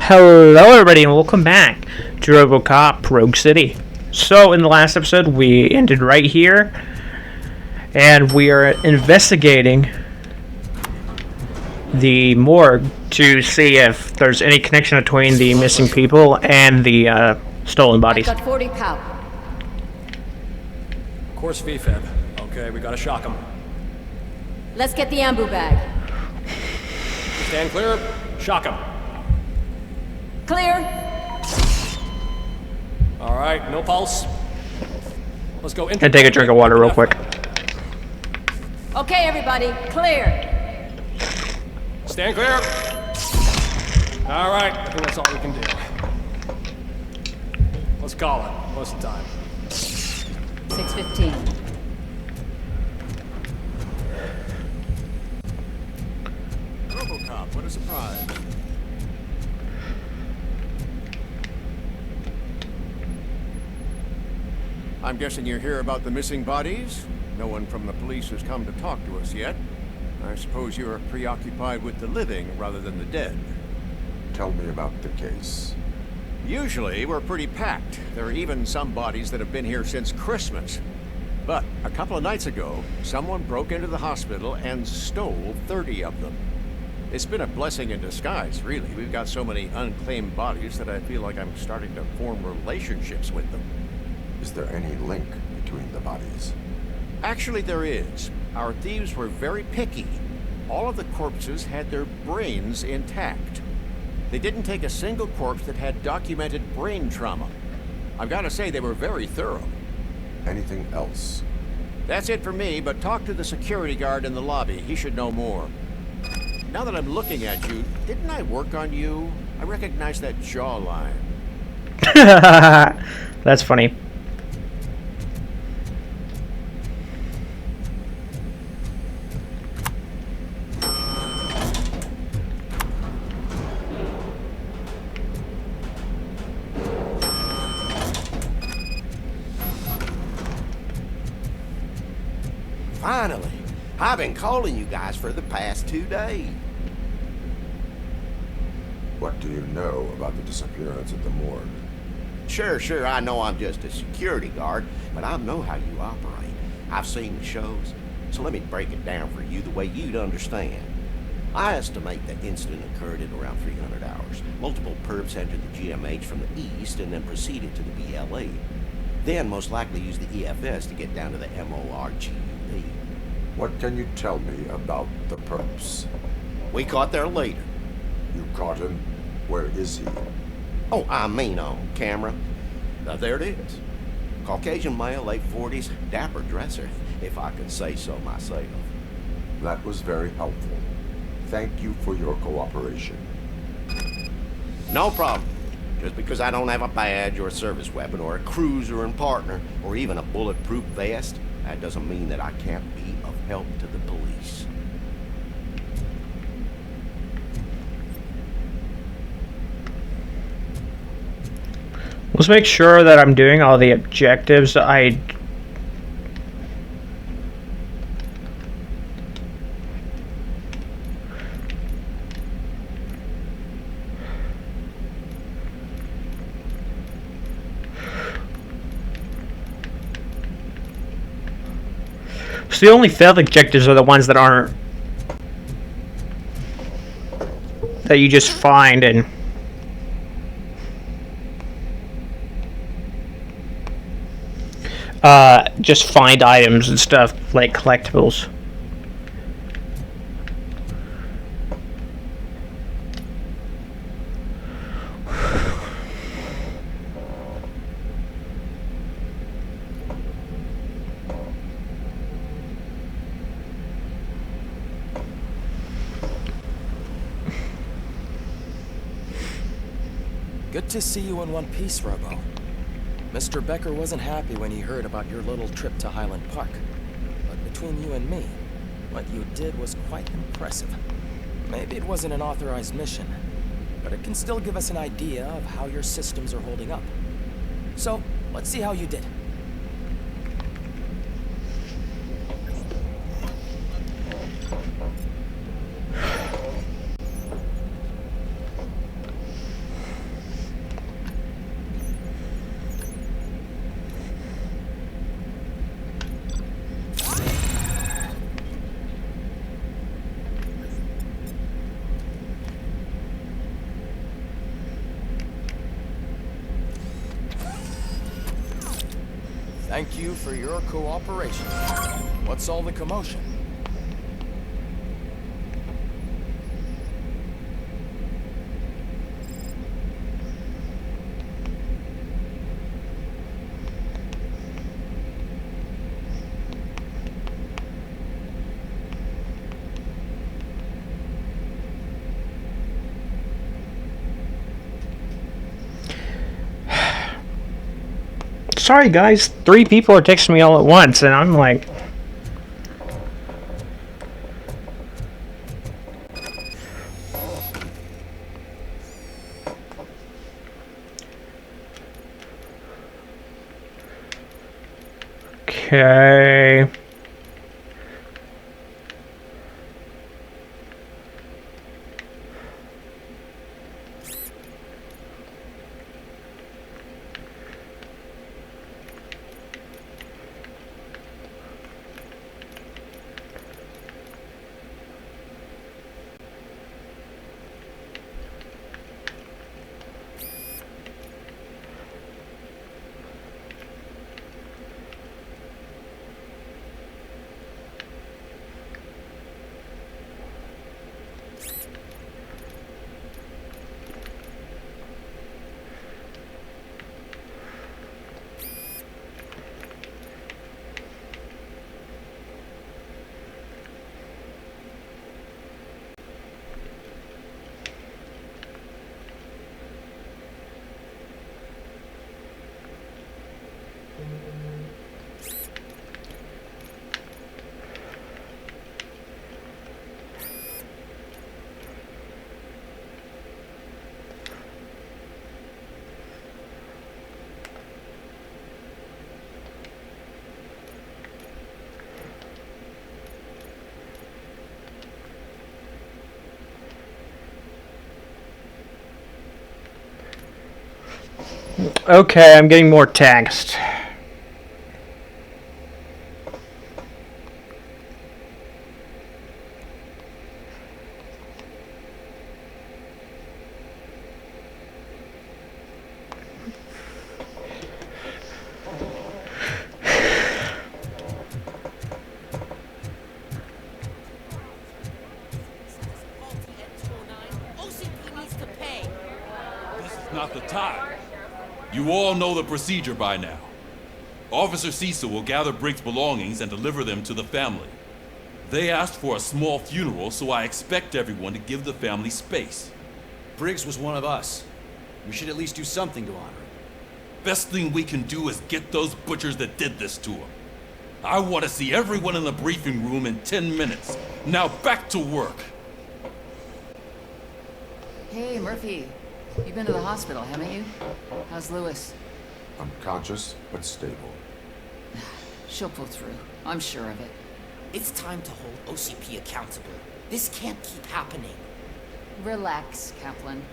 Hello everybody and welcome back to Robocop Rogue City. So in the last episode we ended right here and we are investigating the morgue to see if there's any connection between the missing people and the stolen bodies. I've got 40 pow. Course VFib. Okay, we gotta shock him. Let's get the ambu bag. Stand clear. Shock him. Clear. All right, no pulse. Let's go in. And take a drink of water real quick. Okay, everybody, clear. Stand clear. All right, I think that's all we can do. Let's call it. What's the time? 6:15. Robocop, what a surprise. I'm guessing you're here about the missing bodies? No one from the police has come to talk to us yet. I suppose you're preoccupied with the living rather than the dead. Tell me about the case. Usually, we're pretty packed. There are even some bodies that have been here since Christmas. But a couple of nights ago, someone broke into the hospital and stole 30 of them. It's been a blessing in disguise, really. We've got so many unclaimed bodies that I feel like I'm starting to form relationships with them. Is there any link between the bodies? Actually, there is. Our thieves were very picky. All of the corpses had their brains intact. They didn't take a single corpse that had documented brain trauma. I've got to say, they were very thorough. Anything else? That's it for me, but talk to the security guard in the lobby. He should know more. Now that I'm looking at you, didn't I work on you? I recognize that jawline. That's funny. Finally, I've been calling you guys for the past 2 days. What do you know about the disappearance at the morgue? Sure, I know I'm just a security guard, but I know how you operate. I've seen the shows, so let me break it down for you the way you'd understand. I estimate the incident occurred in around 300 hours. Multiple perps entered the GMH from the east and then proceeded to the BLE. Then most likely used the EFS to get down to the MORGUE. What can you tell me about the perps? We caught their leader. You caught him? Where is he? Oh, I mean on camera. There it is. Caucasian male, late 40s, dapper dresser, if I could say so myself. That was very helpful. Thank you for your cooperation. No problem. Just because I don't have a badge or a service weapon or a cruiser and partner or even a bulletproof vest, that doesn't mean that I can't be of help to the police. Let's make sure that I'm doing all the objectives So the only failed objectives are the ones that aren't, that you just find and just find items and stuff like collectibles. Good to see you in one piece, Robo. Mr. Becker wasn't happy when he heard about your little trip to Highland Park. But between you and me, what you did was quite impressive. Maybe it wasn't an authorized mission, but it can still give us an idea of how your systems are holding up. So, let's see how you did. Thank you for your cooperation. What's all the commotion? Sorry, guys. 3 people are texting me all at once, and I'm like... Okay... Okay, I'm getting more text. This is not the time. You all know the procedure by now. Officer Cecil will gather Briggs' belongings and deliver them to the family. They asked for a small funeral, so I expect everyone to give the family space. Briggs was one of us. We should at least do something to honor him. Best thing we can do is get those butchers that did this to him. I want to see everyone in the briefing room in 10 minutes. Now back to work. Hey, Murphy. You've been to the hospital, haven't you? How's Lewis? Unconscious, but stable. She'll pull through. I'm sure of it. It's time to hold OCP accountable. This can't keep happening. Relax, Kaplan.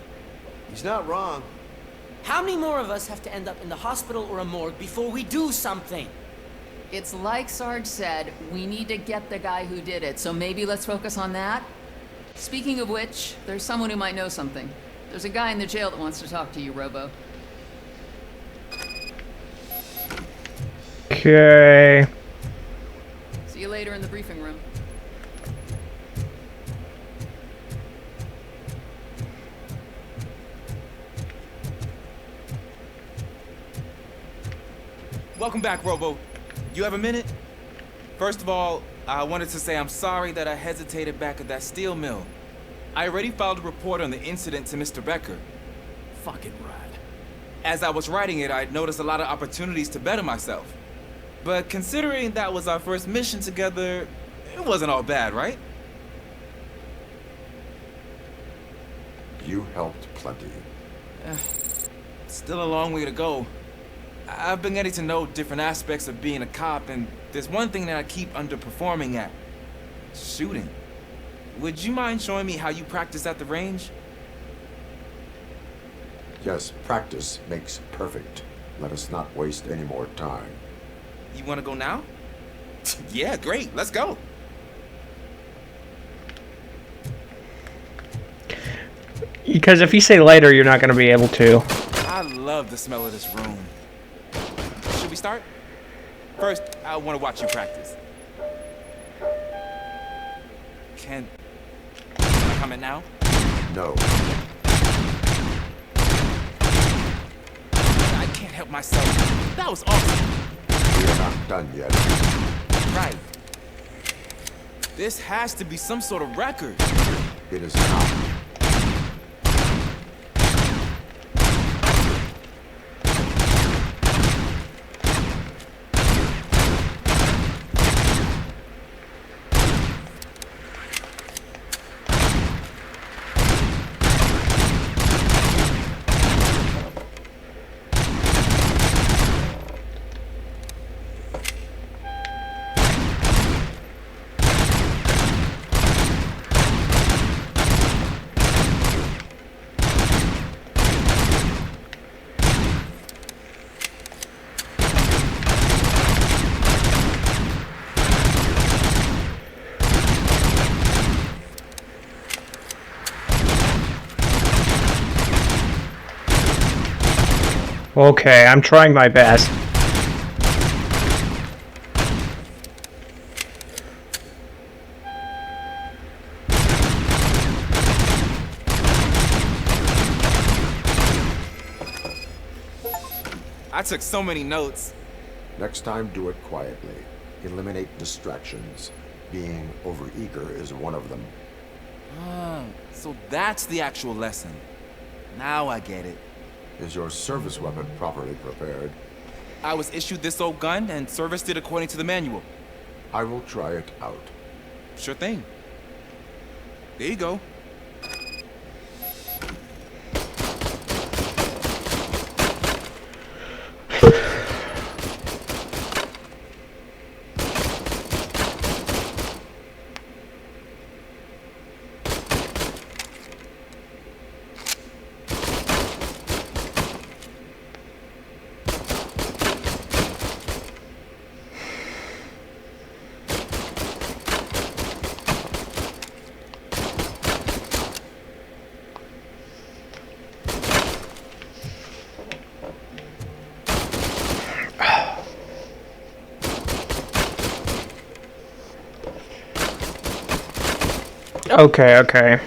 He's not wrong. How many more of us have to end up in the hospital or a morgue before we do something? It's like Sarge said, we need to get the guy who did it, so maybe let's focus on that? Speaking of which, there's someone who might know something. There's a guy in the jail that wants to talk to you, Robo. Okay. See you later in the briefing room. Welcome back, Robo. You have a minute? First of all, I wanted to say I'm sorry that I hesitated back at that steel mill. I already filed a report on the incident to Mr. Becker. Fucking rad. As I was writing it, I noticed a lot of opportunities to better myself. But considering that was our first mission together, it wasn't all bad, right? You helped plenty. Still a long way to go. I've been getting to know different aspects of being a cop, and there's one thing that I keep underperforming at. Shooting. Would you mind showing me how you practice at the range? Yes, practice makes perfect. Let us not waste any more time. You want to go now? Yeah, great. Let's go. Because if you say later, you're not going to be able to. I love the smell of this room. Should we start? First, I want to watch you practice. Can I comment now? No. I can't help myself. That was awesome. We are not done yet. Right. This has to be some sort of record. It is not. Okay, I'm trying my best. I took so many notes. Next time, do it quietly. Eliminate distractions. Being overeager is one of them. Ah, so that's the actual lesson. Now I get it. Is your service weapon properly prepared? I was issued this old gun and serviced it according to the manual. I will try it out. Sure thing. There you go. Okay, okay.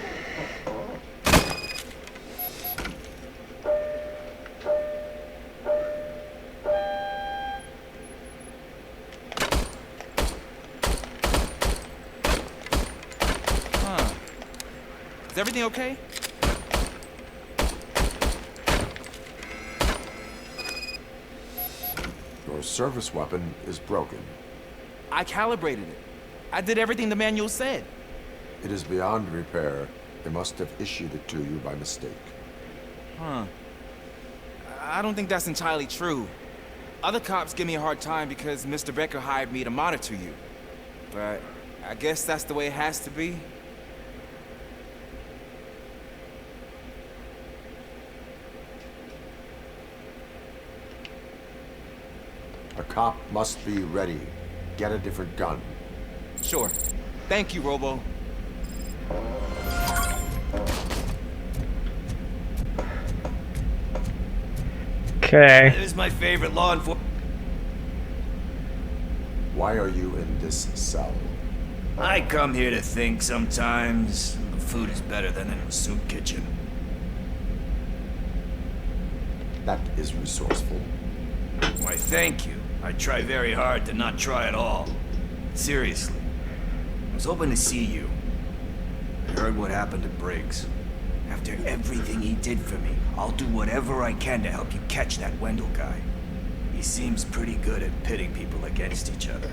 Huh. Is everything okay? Your service weapon is broken. I calibrated it. I did everything the manual said. It is beyond repair. They must have issued it to you by mistake. Huh. I don't think that's entirely true. Other cops give me a hard time because Mr. Becker hired me to monitor you. But I guess that's the way it has to be. A cop must be ready. Get a different gun. Sure. Thank you, Robo. Okay. It is my favorite law enforcement. Why are you in this cell? I come here to think sometimes. The food is better than in a soup kitchen. That is resourceful. Why, thank you. I try very hard to not try at all. Seriously. I was hoping to see you. I heard what happened to Briggs. After everything he did for me, I'll do whatever I can to help you catch that Wendell guy. He seems pretty good at pitting people against each other.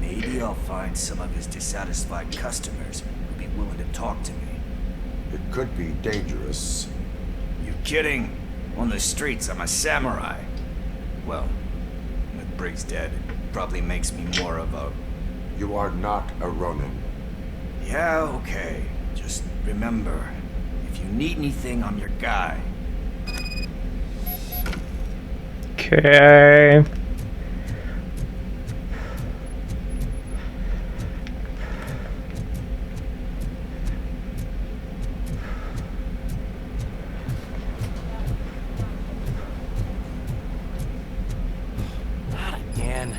Maybe I'll find some of his dissatisfied customers who'll be willing to talk to me. It could be dangerous. You kidding? On the streets, I'm a samurai. Well, with Briggs dead, it probably makes me more of a... You are not a Ronin. Yeah, okay. Just remember, if you need anything, I'm your guy. Okay. Not again.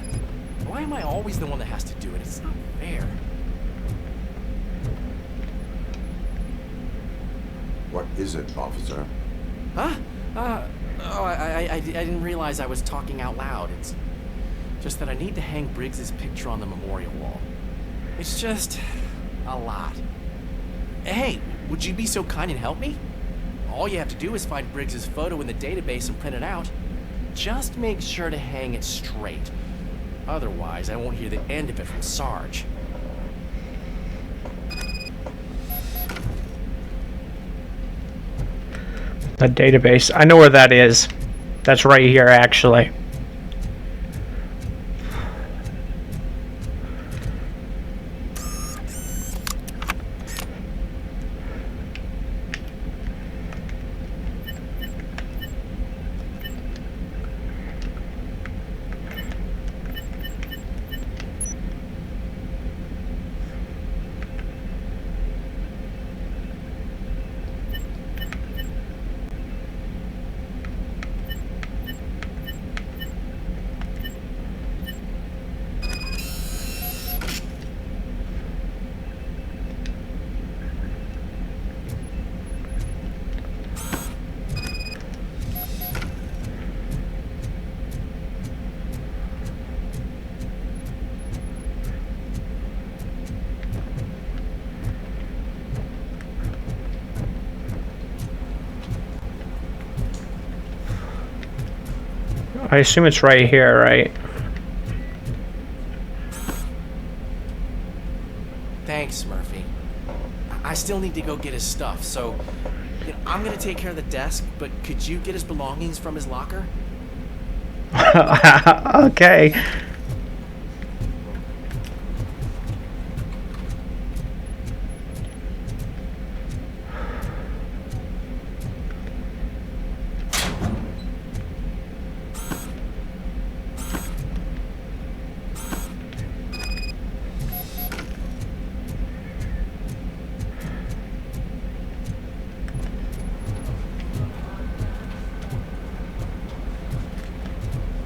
always the one that has to do it. It's not fair. What is it, officer? Huh? I didn't realize I was talking out loud. It's just that I need to hang Briggs's picture on the memorial wall. It's just a lot. Hey, would you be so kind and help me? All you have to do is find Briggs's photo in the database and print it out. Just make sure to hang it straight. Otherwise, I won't hear the end of it from Sarge. The database. I know where that is. That's right here, actually. I assume it's right here, right? Thanks, Murphy. I still need to go get his stuff, so I'm gonna take care of the desk, but could you get his belongings from his locker? Okay.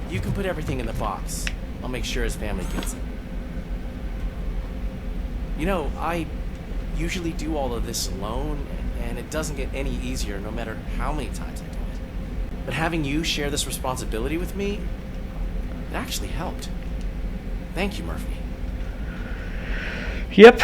You can put everything in the box. I'll make sure his family gets it. You know, I usually do all of this alone, and it doesn't get any easier no matter how many times I do it. But having you share this responsibility with me, it actually helped. Thank you, Murphy. Yep.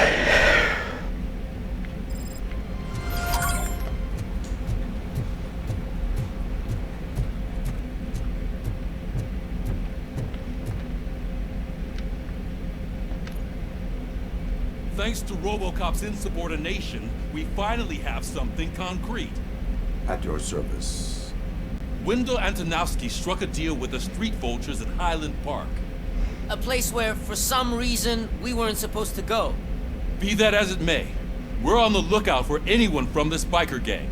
Thanks to Robocop's insubordination, we finally have something concrete. At your service. Wendell Antonowski struck a deal with the street vultures at Highland Park. A place where, for some reason, we weren't supposed to go. Be that as it may, we're on the lookout for anyone from this biker gang.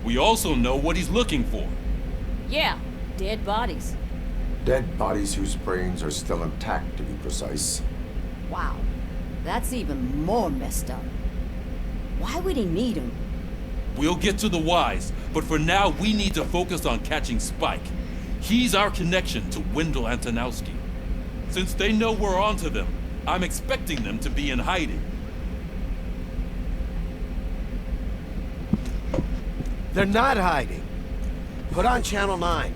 We also know what he's looking for. Yeah, dead bodies. Dead bodies whose brains are still intact, to be precise. Wow, that's even more messed up. Why would he need them? We'll get to the whys, but for now we need to focus on catching Spike. He's our connection to Wendell Antonowski. Since they know we're onto them, I'm expecting them to be in hiding. They're not hiding. Put on Channel 9.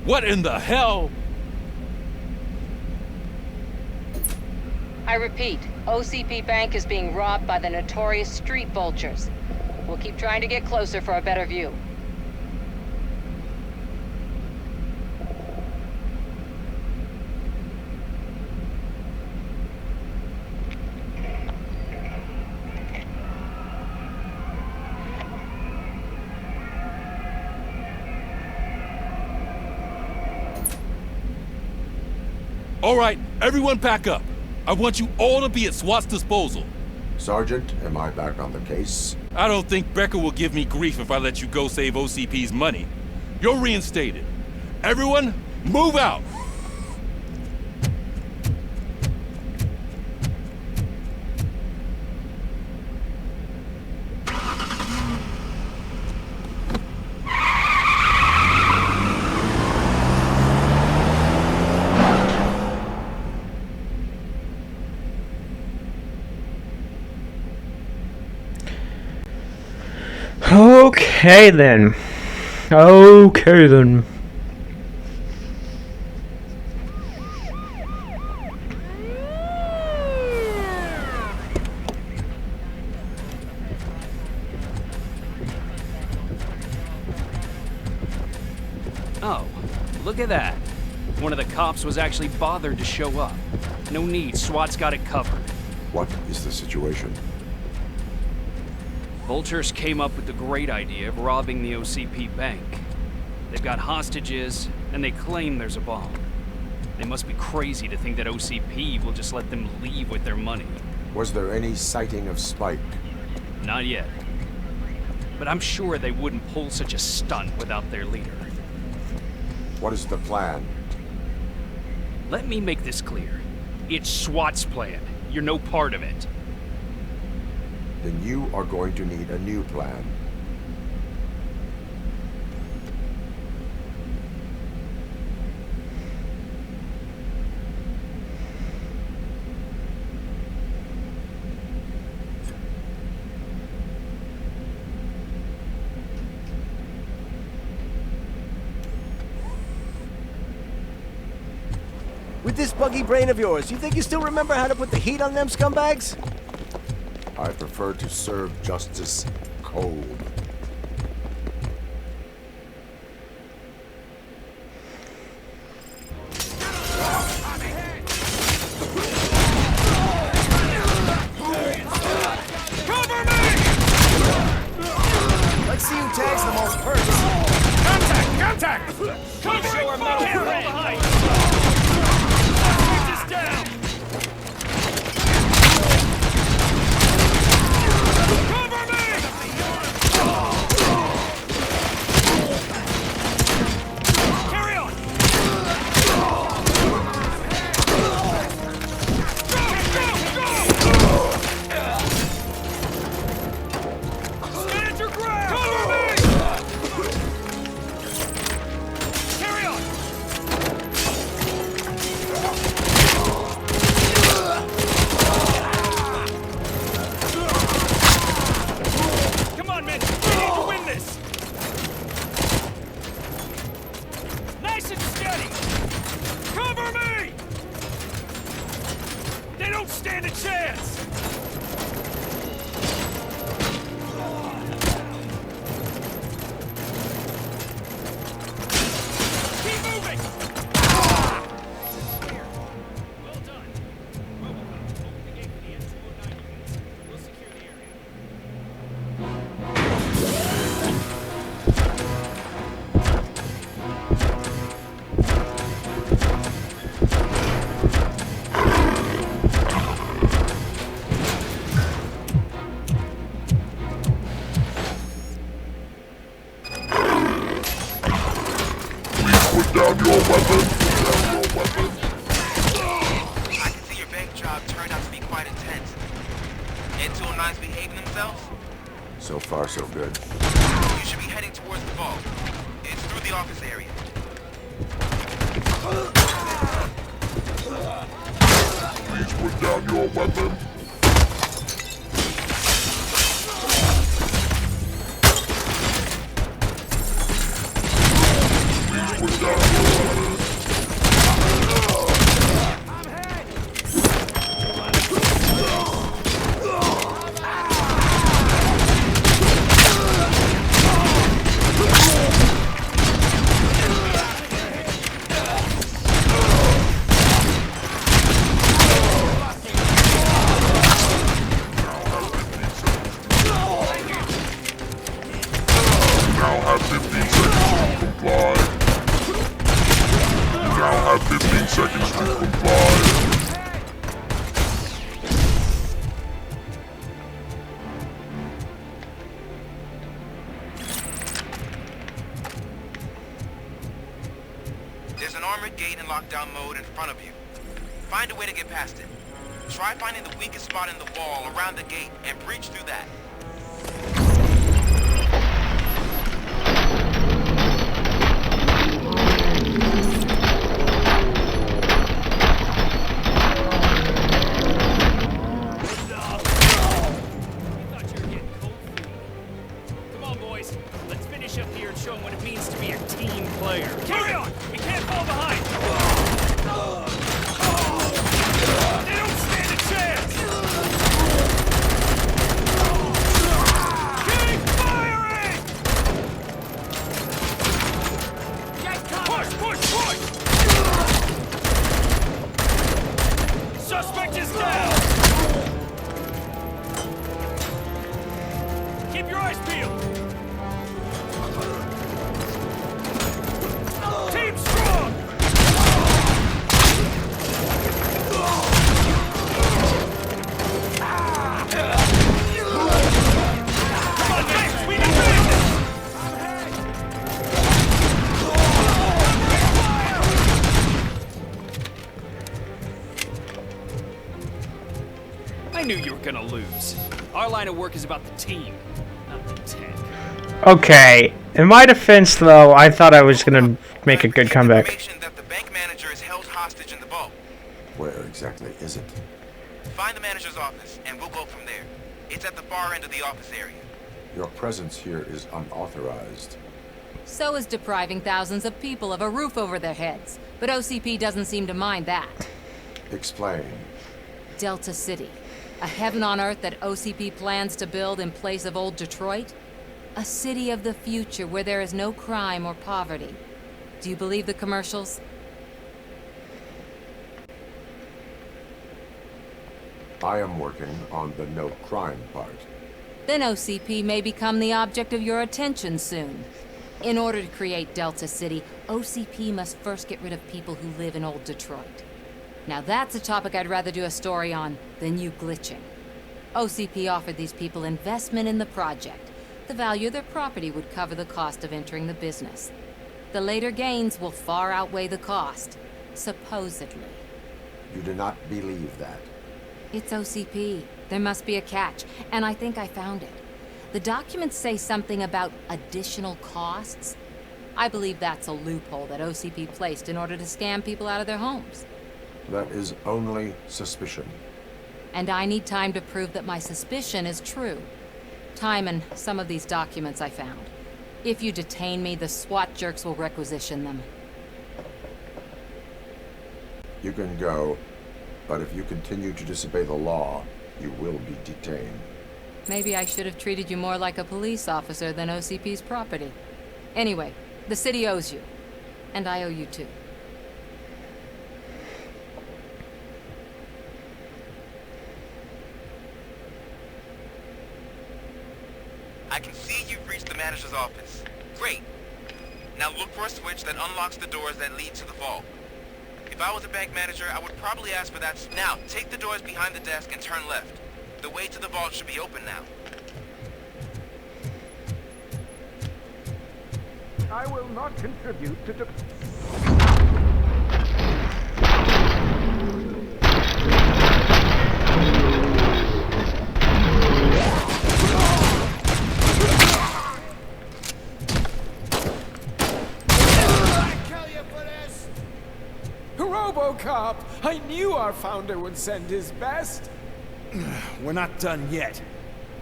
What in the hell? I repeat, OCP Bank is being robbed by the notorious street vultures. We'll keep trying to get closer for a better view. All right, everyone pack up. I want you all to be at SWAT's disposal. Sergeant, am I back on the case? I don't think Becker will give me grief if I let you go save OCP's money. You're reinstated. Everyone, move out! Okay then. Okay then. Oh, look at that. One of the cops was actually bothered to show up. No need, SWAT's got it covered. What is the situation? Vultures came up with the great idea of robbing the OCP bank. They've got hostages, and they claim there's a bomb. They must be crazy to think that OCP will just let them leave with their money. Was there any sighting of Spike? Not yet. But I'm sure they wouldn't pull such a stunt without their leader. What is the plan? Let me make this clear. It's SWAT's plan. You're no part of it. Then you are going to need a new plan. With this buggy brain of yours, you think you still remember how to put the heat on them scumbags? I prefer to serve justice cold. Let's see who tags the most perks. Contact! Contact! Cover Show our metal friend. Keep this down! Cover me! Carry on! Stand your ground! Cover me! Carry on! Come on, men! We need to win this! Nice and steady! Cover me! They don't stand a chance! Keep moving! Well done. Robocop, open the gate for the N209 units. We'll secure the area. Put down your weapon. I can see your bank job turned out to be quite intense. N209s behaving themselves? So far, so good. You should be heading towards the vault. It's through the office area. Please put down your weapon. Please put down your weapon. Now have 15 seconds to comply. You now have 15 seconds to comply. There's an armored gate in lockdown mode in front of you. Find a way to get past it. Try finding the weakest spot in the wall around the gate and breach through that. Come on, boys. Let's finish up here and show them what it means to be a team player. Carry on! We can't fall behind! They don't stand a chance! Keep firing! Push, push, push! Suspect is down! Keep your eyes peeled! Team strong! Come on, Max! We need this! I knew you were gonna lose. Our line of work is about the team, not the tech. Okay, in my defense, though, I thought I was gonna make a good comeback. That the bank manager is held hostage in the vault. Where exactly is it? Find the manager's office, and we'll go from there. It's at the far end of the office area. Your presence here is unauthorized. So is depriving thousands of people of a roof over their heads. But OCP doesn't seem to mind that. Explain. Delta City. A heaven on earth that OCP plans to build in place of old Detroit? A city of the future where there is no crime or poverty. Do you believe the commercials? I am working on the no crime part. Then OCP may become the object of your attention soon. In order to create Delta City, OCP must first get rid of people who live in old Detroit. Now that's a topic I'd rather do a story on than you glitching. OCP offered these people investment in the project. The value of their property would cover the cost of entering the business. The later gains will far outweigh the cost, supposedly. You do not believe that. It's OCP. There must be a catch, and I think I found it. The documents say something about additional costs. I believe that's a loophole that OCP placed in order to scam people out of their homes. That is only suspicion. And I need time to prove that my suspicion is true. Time and some of these documents I found. If you detain me, the SWAT jerks will requisition them. You can go, but if you continue to disobey the law, you will be detained. Maybe I should have treated you more like a police officer than OCP's property. Anyway, the city owes you. And I owe you too. I can see you've reached the manager's office. Great. Now look for a switch that unlocks the doors that lead to the vault. If I was a bank manager, I would probably ask for that. Now, take the doors behind the desk and turn left. The way to the vault should be open now. I will not contribute to Robocop! I knew our founder would send his best. We're not done yet.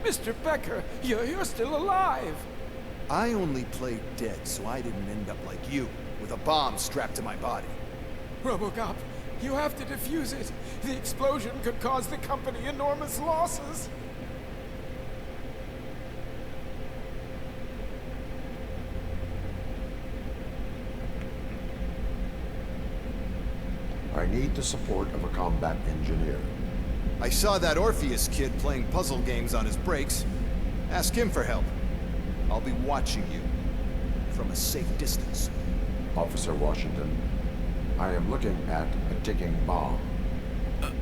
Mr. Becker, you're still alive. I only played dead so I didn't end up like you, with a bomb strapped to my body. Robocop, you have to defuse it. The explosion could cause the company enormous losses. I need the support of a combat engineer. I saw that Orpheus kid playing puzzle games on his breaks. Ask him for help. I'll be watching you from a safe distance. Officer Washington, I am looking at a ticking bomb.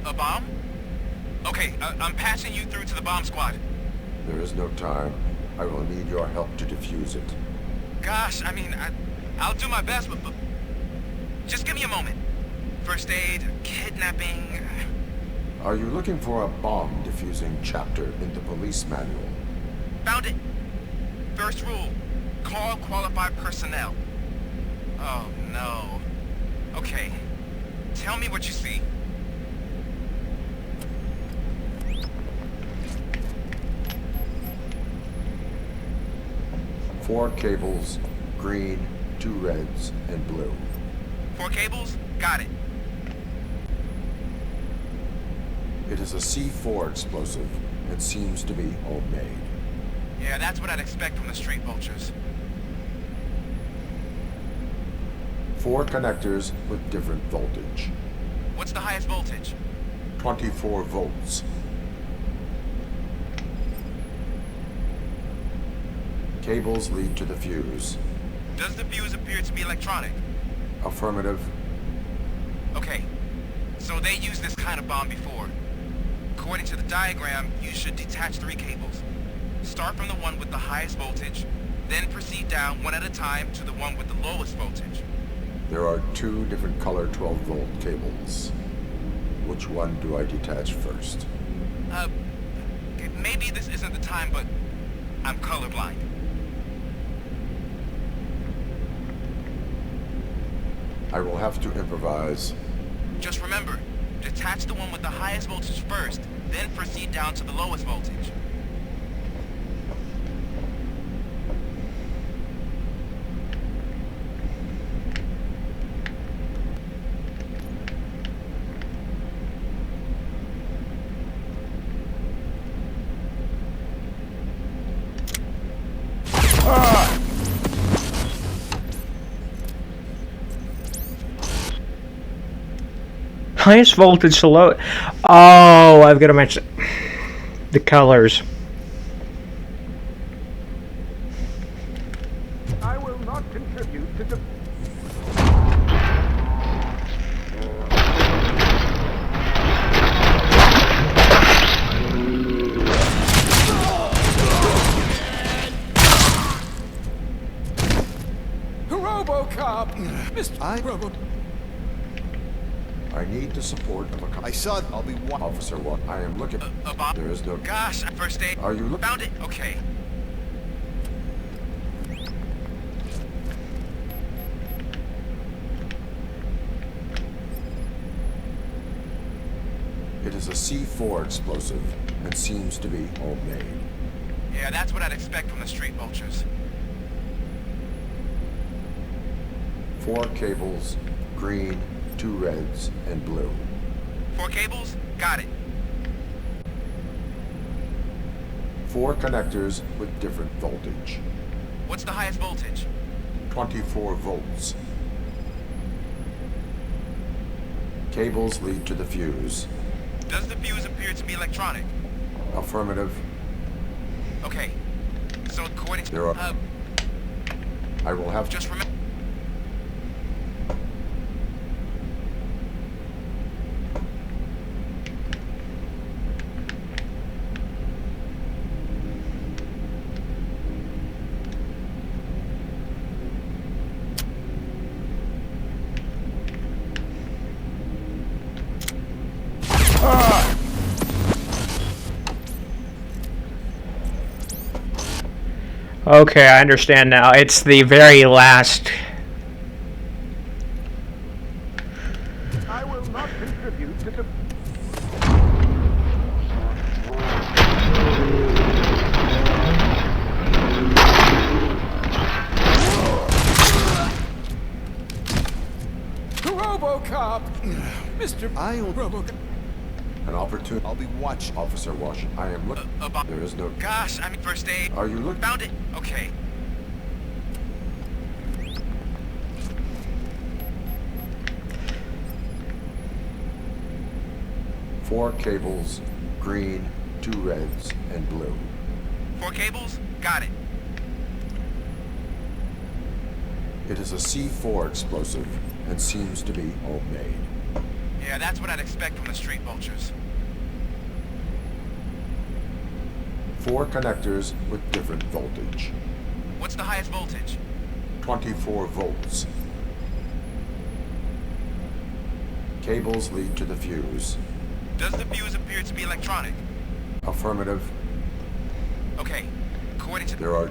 A bomb? Okay, I'm passing you through to the bomb squad. There is no time. I will need your help to defuse it. Gosh, I mean, I'll do my best, but just give me a moment. First aid, kidnapping... Are you looking for a bomb defusing chapter in the police manual? Found it. First rule, call qualified personnel. Oh, no. Okay, tell me what you see. 4 cables, green, 2 reds, and blue. 4 cables? Got it. It is a C4 explosive and seems to be homemade. Yeah, that's what I'd expect from the street vultures. 4 connectors with different voltage. What's the highest voltage? 24 volts. Cables lead to the fuse. Does the fuse appear to be electronic? Affirmative. Okay, so they used this kind of bomb before. According to the diagram, you should detach 3 cables. Start from the one with the highest voltage, then proceed down one at a time to the one with the lowest voltage. There are 2 different color 12-volt cables. Which one do I detach first? Okay, maybe this isn't the time, but I'm colorblind. I will have to improvise. Just remember, detach the one with the highest voltage first, then proceed down to the lowest voltage. Highest voltage to low. Oh, I've got to match the colors. I will not contribute to the... Robocop! Mr. Robo... I need the support of a... I saw... I'll be... Officer 1, I am looking... There is no... Gosh, first aid. Are you looking... Found it? Okay. It is a C4 explosive and seems to be homemade. Yeah, that's what I'd expect from the street vultures. 4 cables, green, 2 reds, and blue. 4 cables? Got it. 4 connectors with different voltage. What's the highest voltage? 24 volts. Cables lead to the fuse. Does the fuse appear to be electronic? Affirmative. Okay. So according to... There are... I will have... Just remember... Okay, I understand now. It's the very last. I will not contribute to the... Robocop! Mr. Robocop. An opportunity. I'll be watching. Officer Wash, I am looking. There is no... Gosh, I mean first aid. Are you looking? Found it. Okay. Four cables, green, 2 reds, and blue. 4 cables? Got it. It is a C4 explosive and seems to be homemade. Yeah, that's what I'd expect from the street vultures. 4 connectors with different voltage. What's the highest voltage? 24 volts. Cables lead to the fuse. Does the fuse appear to be electronic? Affirmative. Okay. According to... There are...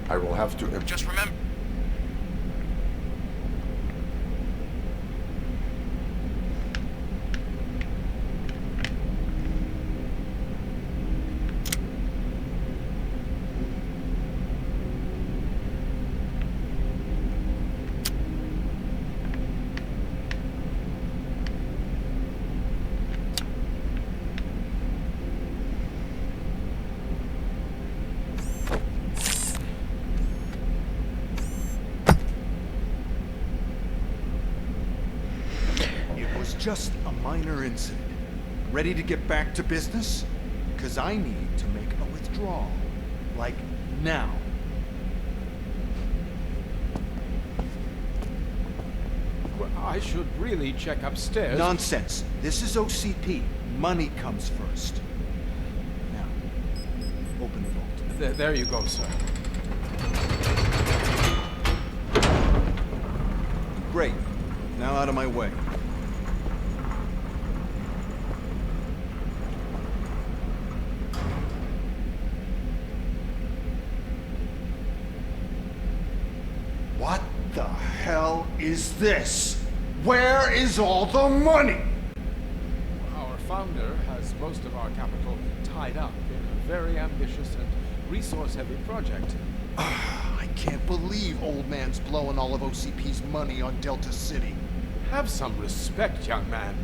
I will have to... Just remember... just a minor incident. Ready to get back to business? Because I need to make a withdrawal. Like, now. Well, I should really check upstairs. Nonsense. This is OCP. Money comes first. Now, open the vault. There you go, sir. Great. Now out of my way. What the hell is this? Where is all the money? Our founder has most of our capital tied up in a very ambitious and resource-heavy project. I can't believe old man's blowing all of OCP's money on Delta City. Have some respect, young man.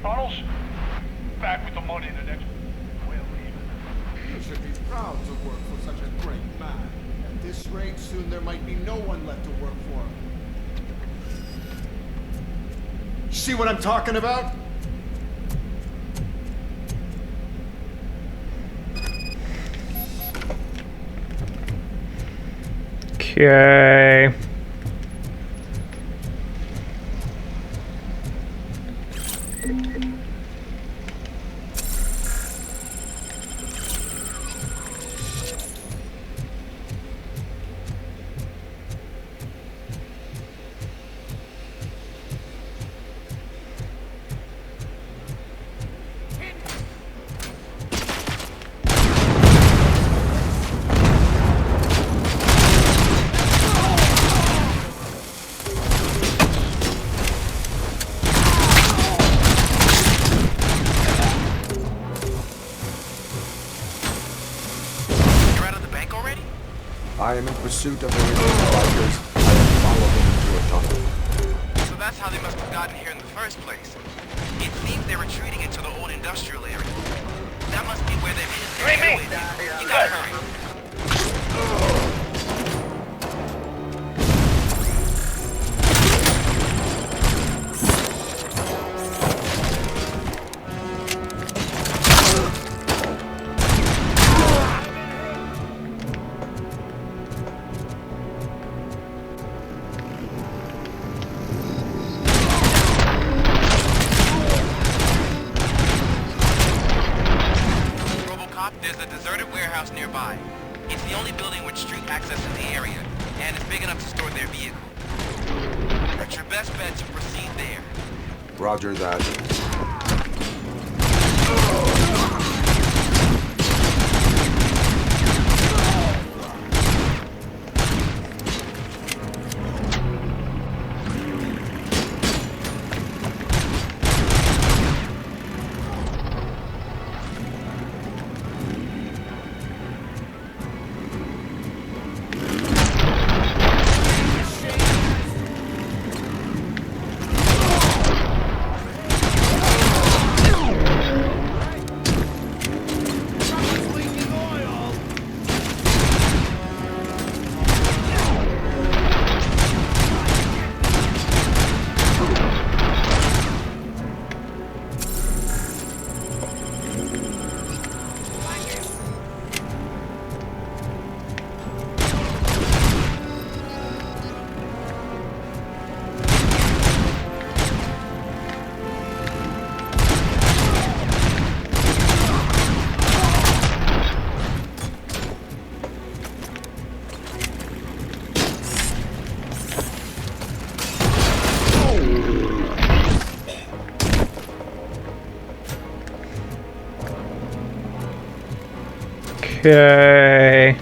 Bottles? Back with the money the next... Well, even. You should be proud to work for such a great man. At this rate, soon there might be no one left to work for him. See what I'm talking about? Okay. I am in pursuit of the remaining bikers. I will follow them into a tunnel. So that's how they must have gotten here in the first place. It seems they're retreating into the old industrial area. That must be where they've hidden their airways. You gotta hurry. There's a deserted warehouse nearby. It's the only building with street access in the area, and it's big enough to store their vehicle. It's your best bet to proceed there. Roger that. Okay.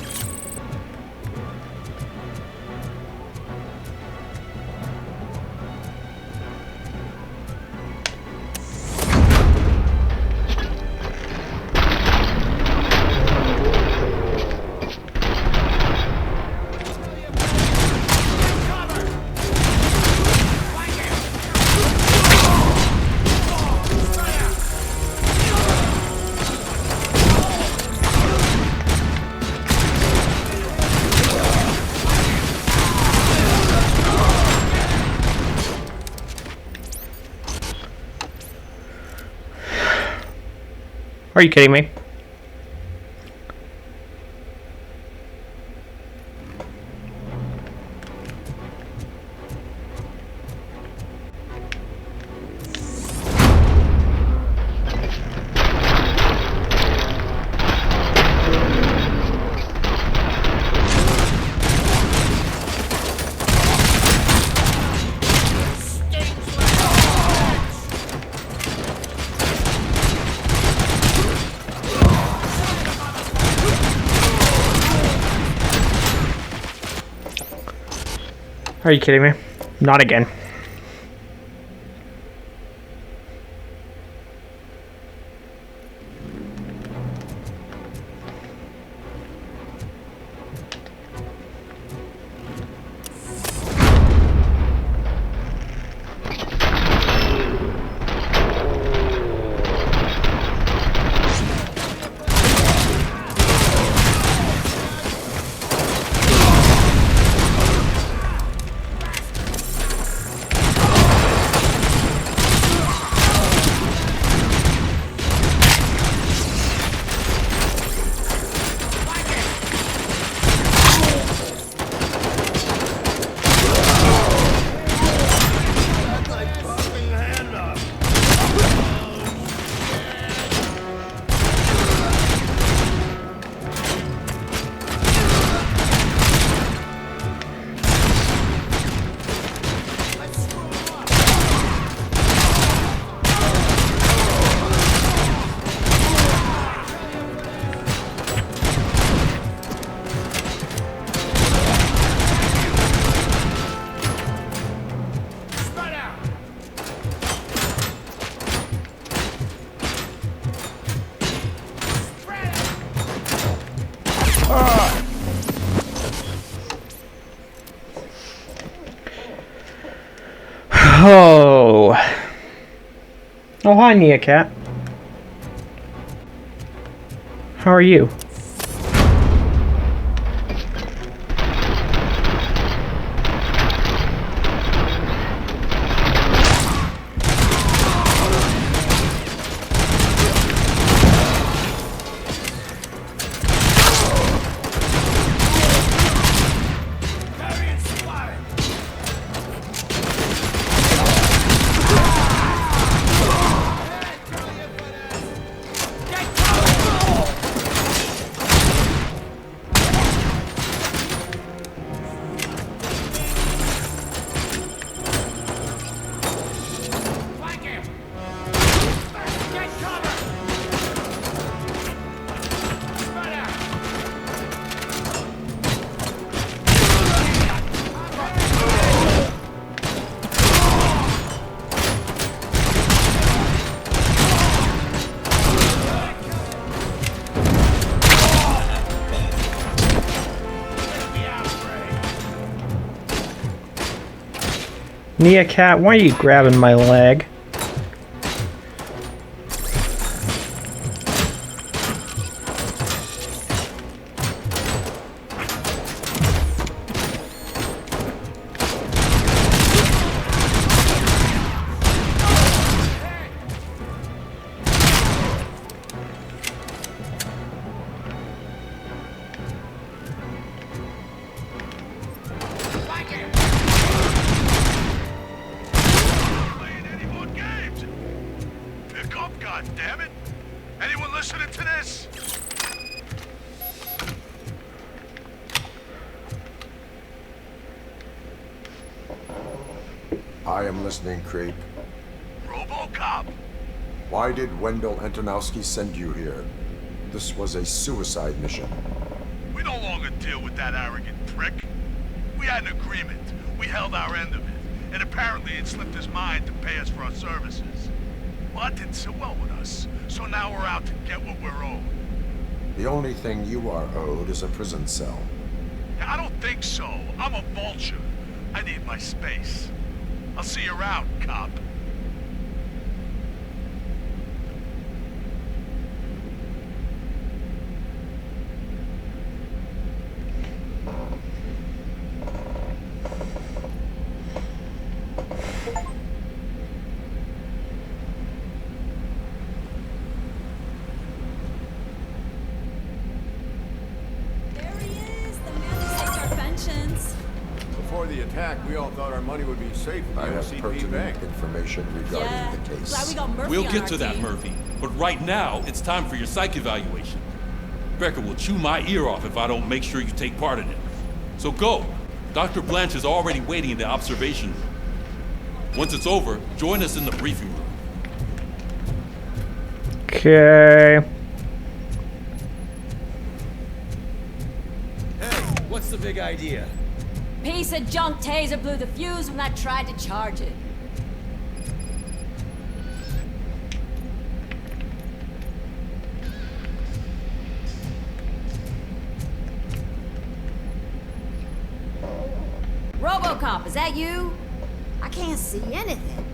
Are you kidding me? Are you kidding me? Not again. Oh. Oh, hi, Nia Cat. How are you? Nia Cat, why are you grabbing my leg? I am listening, Creep. Robocop! Why did Wendell Antonowski send you here? This was a suicide mission. We no longer deal with that arrogant prick. We had an agreement. We held our end of it. And apparently it slipped his mind to pay us for our services. Well, that didn't sit well with us. So now we're out to get what we're owed. The only thing you are owed is a prison cell. I don't think so. I'm a vulture. I need my space. I'll see you around, cop. attack, we all thought our money would be safe at I the have OCP pertinent bank. information regarding the case. Glad we got Murphy We'll on get our to that, team. Murphy. But right now, it's time for your psych evaluation. Becker will chew my ear off if I don't make sure you take part in it. So go. Dr. Blanche is already waiting in the observation room. Once it's over, join us in the briefing room. Okay. What's the big idea? Piece of junk taser blew the fuse when I tried to charge it. Robocop, is that you? I can't see anything.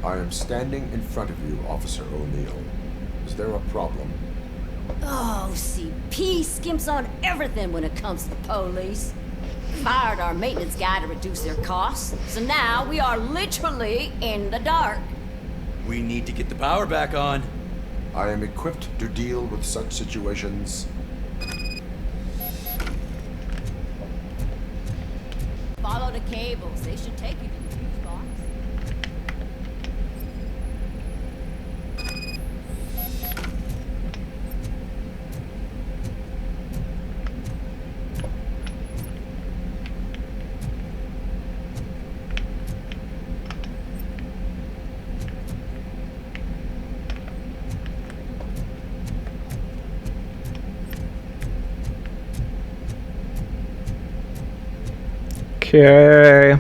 I am standing in front of you, Officer O'Neill. Is there a problem? Oh, CP skimps on everything when it comes to the police. Fired our maintenance guy to reduce their costs, so now we are literally in the dark. We need to get the power back on. I am equipped to deal with such situations. Follow the cables. They should take you to the fuse box. Okay.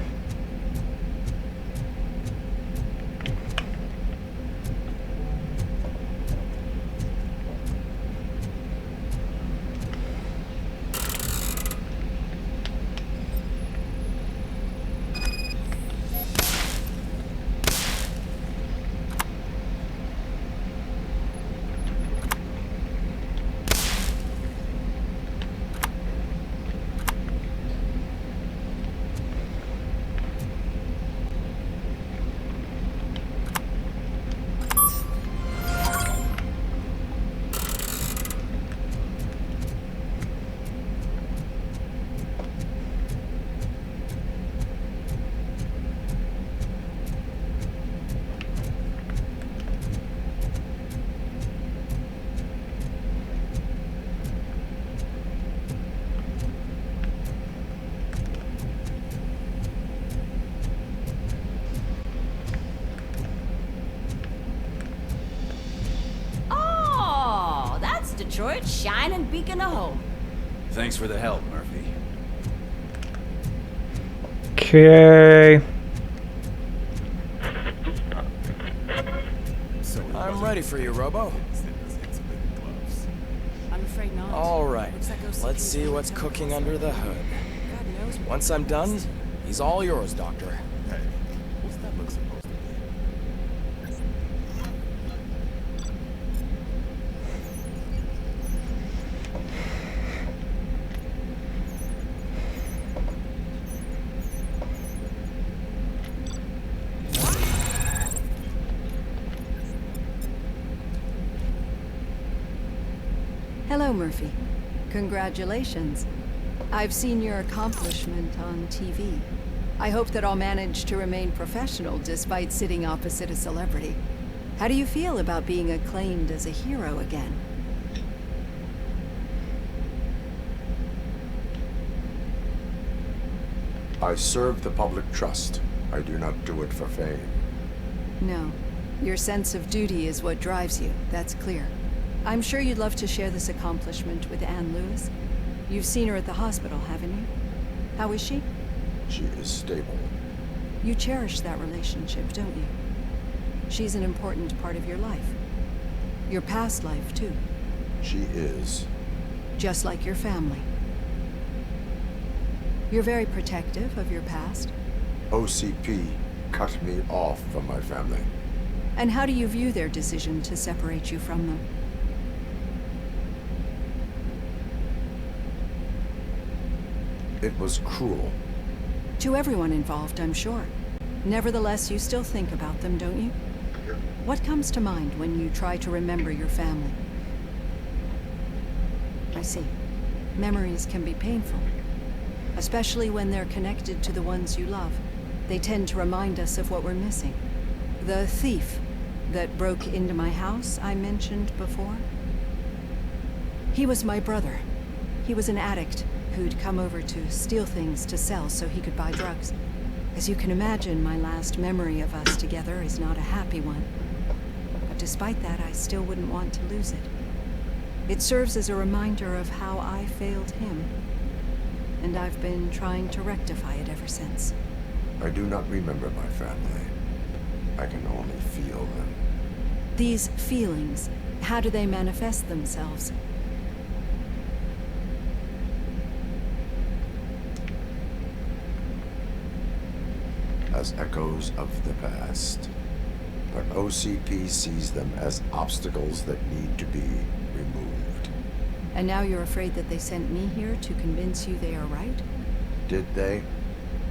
Oh, that's Detroit's shining beacon of hope. Thanks for the help, Murphy. Okay. I'm ready for you, Robo. I'm afraid not. All right, let's see what's cooking under the hood. Once I'm done, he's all yours, Doctor. Hey, what's that look supposed to be? Hello, Murphy. Congratulations. I've seen your accomplishment on TV. I hope that I'll manage to remain professional despite sitting opposite a celebrity. How do you feel about being acclaimed as a hero again? I serve the public trust. I do not do it for fame. No. Your sense of duty is what drives you, that's clear. I'm sure you'd love to share this accomplishment with Anne Lewis. You've seen her at the hospital, haven't you? How is she? She is stable. You cherish that relationship, don't you? She's an important part of your life. Your past life, too. She is. Just like your family. You're very protective of your past. OCP cut me off from my family. And how do you view their decision to separate you from them? It was cruel. To everyone involved, I'm sure. Nevertheless, you still think about them, don't you? What comes to mind when you try to remember your family? I see. Memories can be painful. especially when they're connected to the ones you love. They tend to remind us of what we're missing. The thief that broke into my house I mentioned before? He was my brother. He was an addict who'd come over to steal things to sell so he could buy drugs. As you can imagine, my last memory of us together is not a happy one. But despite that, I still wouldn't want to lose it. It serves as a reminder of how I failed him. And I've been trying to rectify it ever since. I do not remember my family. I can only feel them. These feelings, how do they manifest themselves? As echoes of the past. But OCP sees them as obstacles that need to be removed. And now you're afraid that they sent me here to convince you they are right? Did they?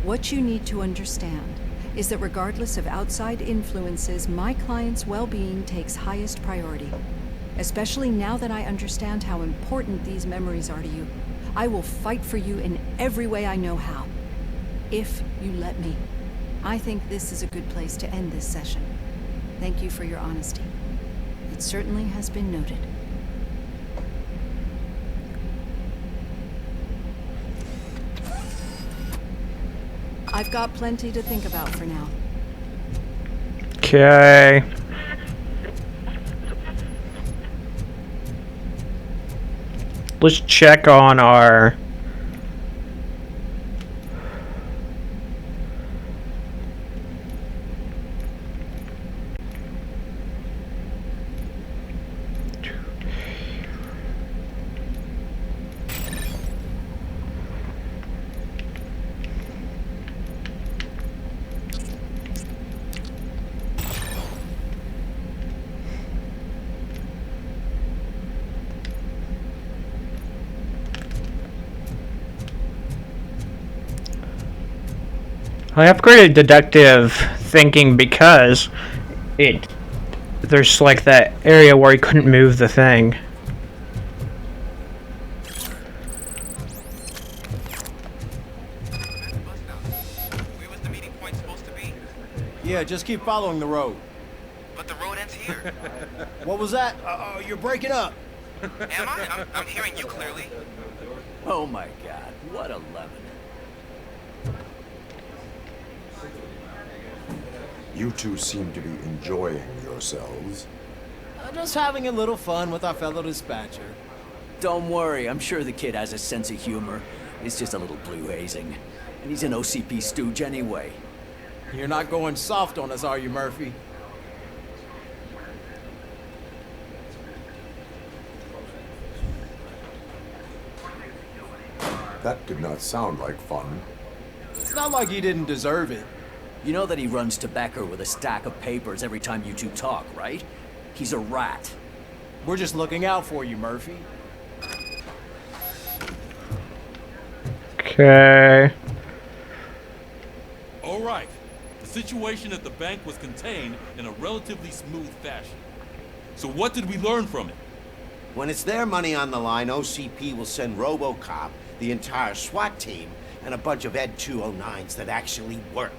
What you need to understand is that regardless of outside influences, my client's well-being takes highest priority. Especially now that I understand how important these memories are to you. I will fight for you in every way I know how. If you let me. I think this is a good place to end this session. Thank you for your honesty. It certainly has been noted. I've got plenty to think about for now. Okay. Let's check on our... I upgraded deductive thinking because there's like that area where he couldn't move the thing. Yeah, just keep following the road. But the road ends here. What was that? You're breaking up. Am I? I'm hearing you clearly. Oh my god, what a lemon. You two seem to be enjoying yourselves. Just having a little fun with our fellow dispatcher. Don't worry, I'm sure the kid has a sense of humor. It's just a little blue hazing. And he's an OCP stooge anyway. You're not going soft on us, are you, Murphy? That did not sound like fun. It's not like he didn't deserve it. You know that he runs to Becker with a stack of papers every time you two talk, right? He's a rat. We're just looking out for you, Murphy. Okay. All right. The situation at the bank was contained in a relatively smooth fashion. So what did we learn from it? When it's their money on the line, OCP will send Robocop, the entire SWAT team, and a bunch of Ed 209s that actually work.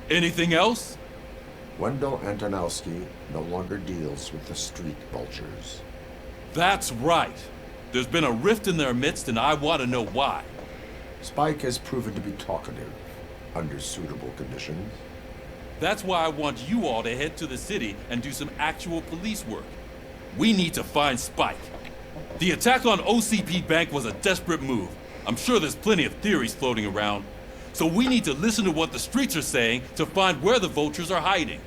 Anything else? Wendell Antonowski no longer deals with the street vultures. That's right. There's been a rift in their midst, and I want to know why. Spike has proven to be talkative, under suitable conditions. That's why I want you all to head to the city and do some actual police work. We need to find Spike. The attack on OCP Bank was a desperate move. I'm sure there's plenty of theories floating around. So we need to listen to what the streets are saying to find where the vultures are hiding.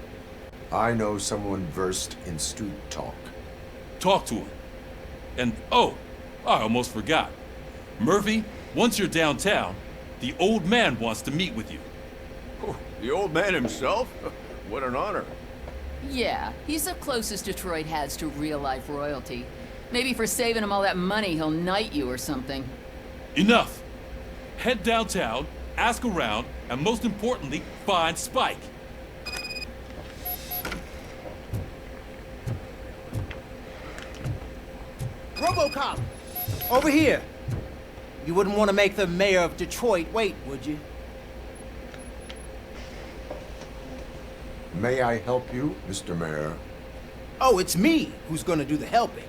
I know someone versed in street talk. Talk to him. And, oh, I almost forgot. Murphy, once you're downtown, the old man wants to meet with you. Oh, the old man himself? What an honor. Yeah, he's the closest Detroit has to real-life royalty. Maybe for saving him all that money, he'll knight you or something. Enough. Head downtown, ask around, and most importantly, find Spike. Robocop! Over here! You wouldn't want to make the mayor of Detroit wait, would you? May I help you, Mr. Mayor? Oh, it's me who's gonna do the helping.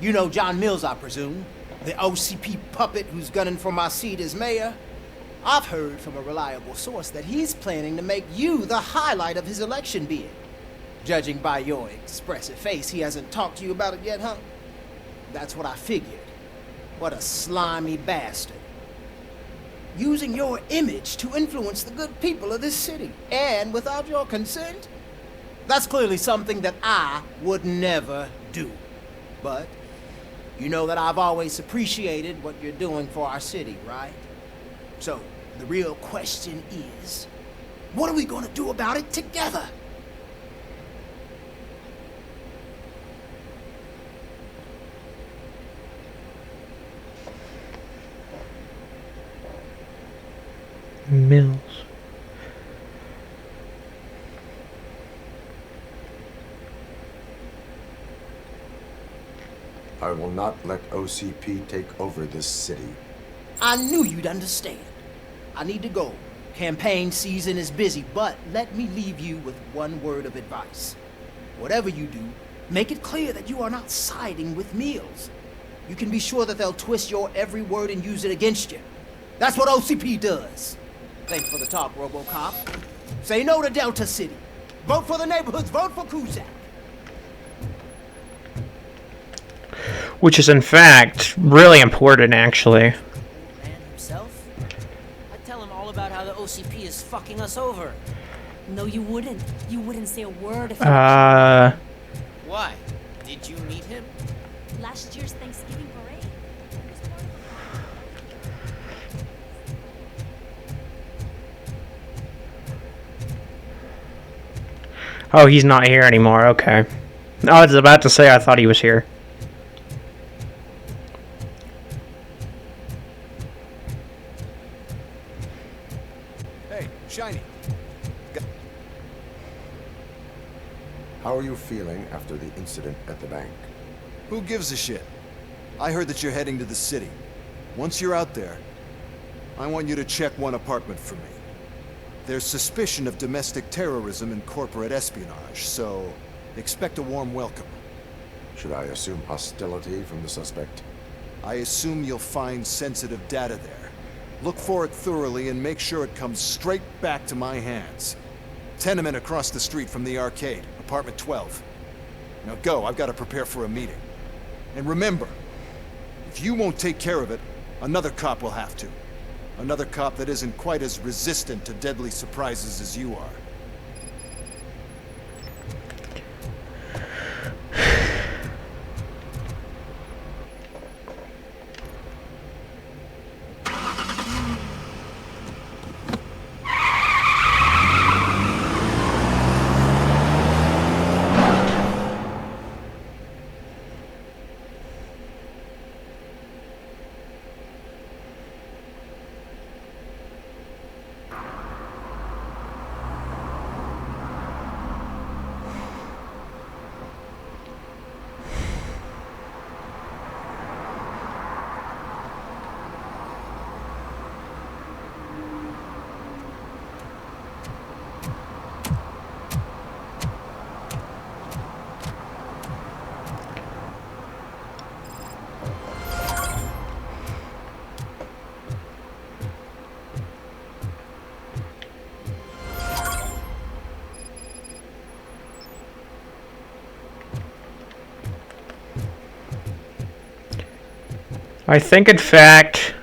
You know John Mills, I presume? The OCP puppet who's gunning for my seat as mayor? I've heard from a reliable source that he's planning to make you the highlight of his election bid. Judging by your expressive face, he hasn't talked to you about it yet, huh? That's what I figured. What a slimy bastard. Using your image to influence the good people of this city, and without your consent? That's clearly something that I would never do. But you know that I've always appreciated what you're doing for our city, right? So, the real question is, what are we gonna do about it together? Mills. I will not let OCP take over this city. I knew you'd understand. I need to go. Campaign season is busy, but let me leave you with one word of advice. Whatever you do, make it clear that you are not siding with Mills. You can be sure that they'll twist your every word and use it against you. That's what OCP does. Thanks for the talk, Robocop. Say no to Delta City. Vote for the neighborhoods. Vote for Kuzak. Which is, in fact, really important, actually. Man himself? I'd tell him all about how the OCP is fucking us over. No, you wouldn't. You wouldn't say a word if Why? Did you meet him? last year's Thanksgiving parade. Oh, he's not here anymore. Okay. I was about to say I thought he was here. Hey, Shiny. How are you feeling after the incident at the bank? Who gives a shit? I heard that you're heading to the city. Once you're out there, I want you to check one apartment for me. There's suspicion of domestic terrorism and corporate espionage, so expect a warm welcome. Should I assume hostility from the suspect? I assume you'll find sensitive data there. Look for it thoroughly and make sure it comes straight back to my hands. Tenement across the street from the arcade, apartment 12. Now go, I've got to prepare for a meeting. And remember, if you won't take care of it, another cop will have to. Another cop that isn't quite as resistant to deadly surprises as you are. I think, in fact...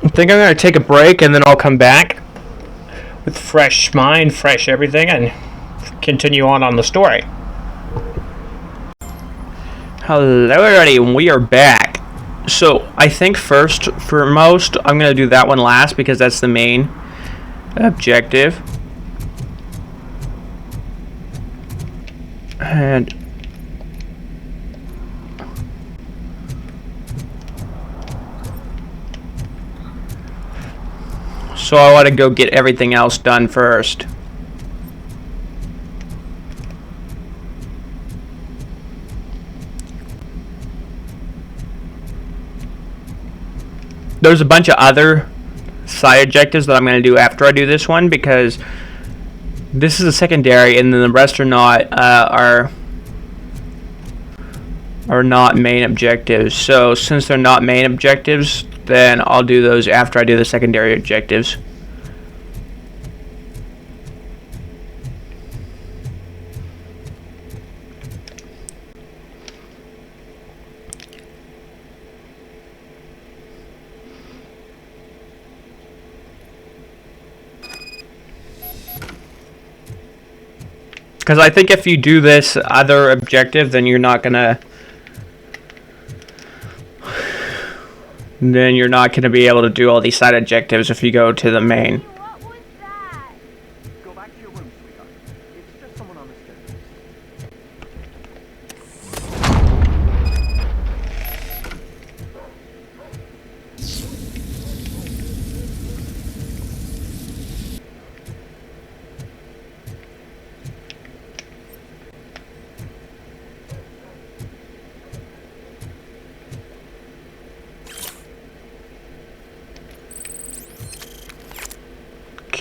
I think I'm going to take a break and then I'll come back with fresh mind, fresh everything, and continue on the story. Hello everybody, we are back. So I think first, foremost, I'm going to do that one last because that's the main objective. And so I want to go get everything else done first. There's a bunch of other side objectives that I'm going to do after I do this one because this is a secondary, and then the rest are not are not main objectives. So since they're not main objectives, then I'll do those after I do the secondary objectives. Because I think if you do this other objective, then you're not gonna be able to do all these side objectives if you go to the main. Go back to your room, sweetheart. It's just someone on the stairs.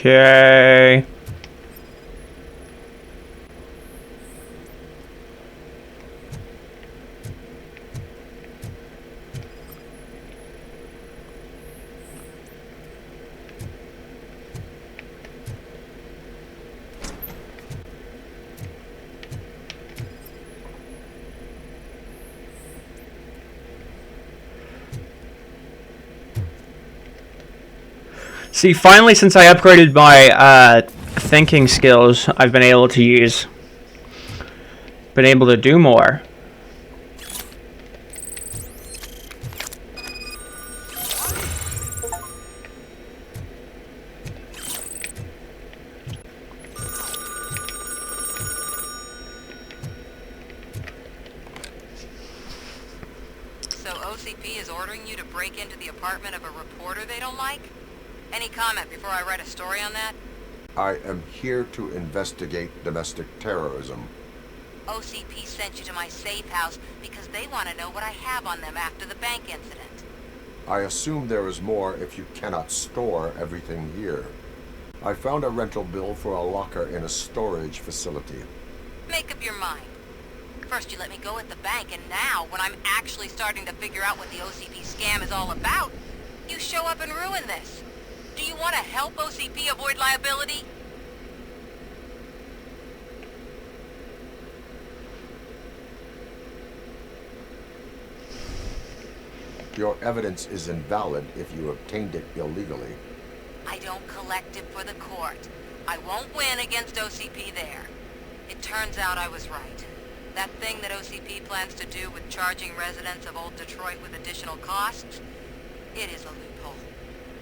Okay. See, finally, since I upgraded my thinking skills, I've been able to do more. So OCP is ordering you to break into the apartment of a reporter they don't like? Any comment before I write a story on that? I am here to investigate domestic terrorism. OCP sent you to my safe house because they want to know what I have on them after the bank incident. I assume there is more if you cannot store everything here. I found a rental bill for a locker in a storage facility. Make up your mind. First you let me go at the bank, and now, when I'm actually starting to figure out what the OCP scam is all about, you show up and ruin this. Do you want to help OCP avoid liability? Your evidence is invalid if you obtained it illegally. I don't collect it for the court. I won't win against OCP there. It turns out I was right. That thing that OCP plans to do with charging residents of Old Detroit with additional costs, it is a loophole.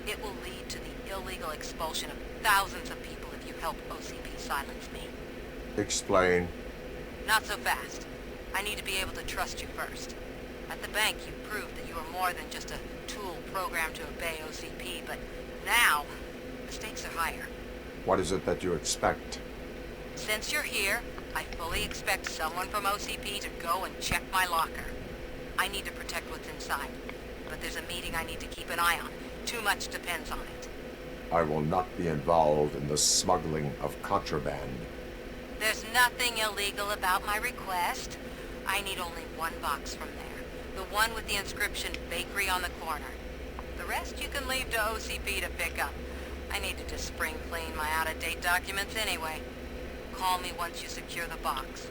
It will lead to the illegal expulsion of thousands of people if you help OCP silence me. Explain. Not so fast. I need to be able to trust you first. At the bank, you proved that you were more than just a tool programmed to obey OCP, but now, the stakes are higher. What is it that you expect? Since you're here, I fully expect someone from OCP to go and check my locker. I need to protect what's inside, but there's a meeting I need to keep an eye on. Too much depends on it. I will not be involved in the smuggling of contraband. There's nothing illegal about my request. I need only one box from there. The one with the inscription Bakery on the corner. The rest you can leave to OCP to pick up. I need to just spring clean my out-of-date documents anyway. Call me once you secure the box.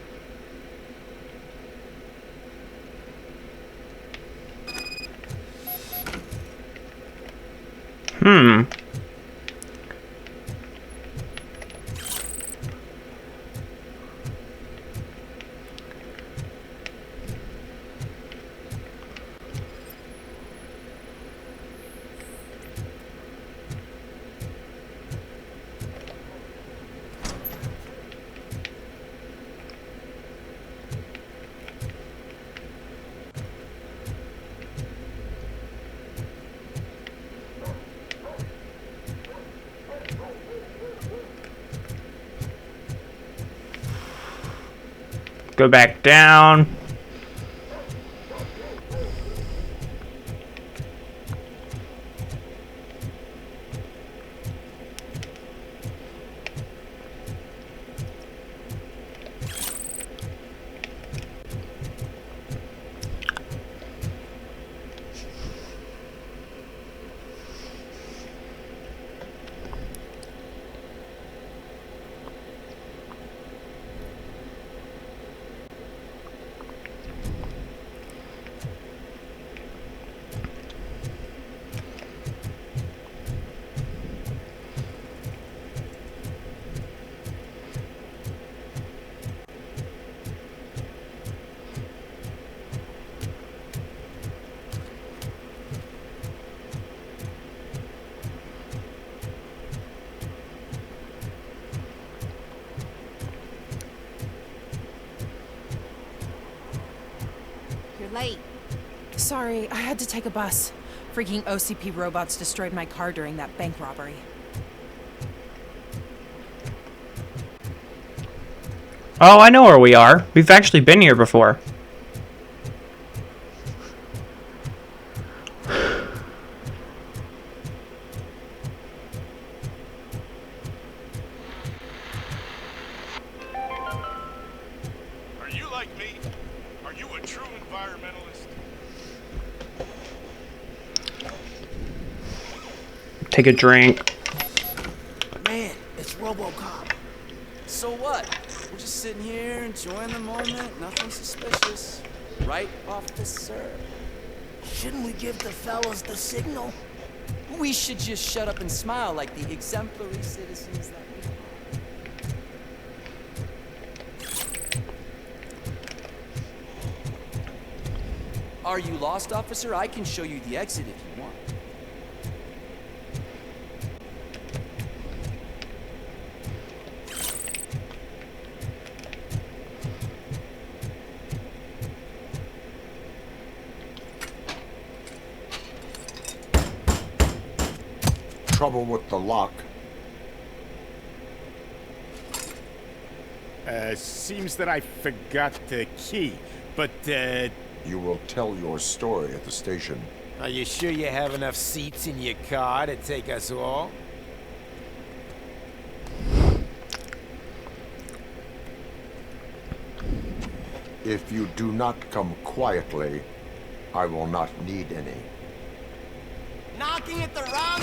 go back down. Late. Sorry, I had to take a bus. Freaking OCP robots destroyed my car during that bank robbery. Oh, I know where we are. We've actually been here before. Are you like me? Are you a true environmentalist? Take a drink. Man, it's Robocop. So what? We're just sitting here enjoying the moment, nothing suspicious. Right, officer? Shouldn't we give the fellas the signal? We should just shut up and smile like the exemplary citizens that we are. Are you lost, officer? I can show you the exit if you want. Trouble with the lock. Seems that I forgot the key, but, You will tell your story at the station. Are you sure you have enough seats in your car to take us all? If you do not come quietly, I will not need any. Knocking at the wrong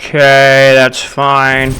Okay, that's fine.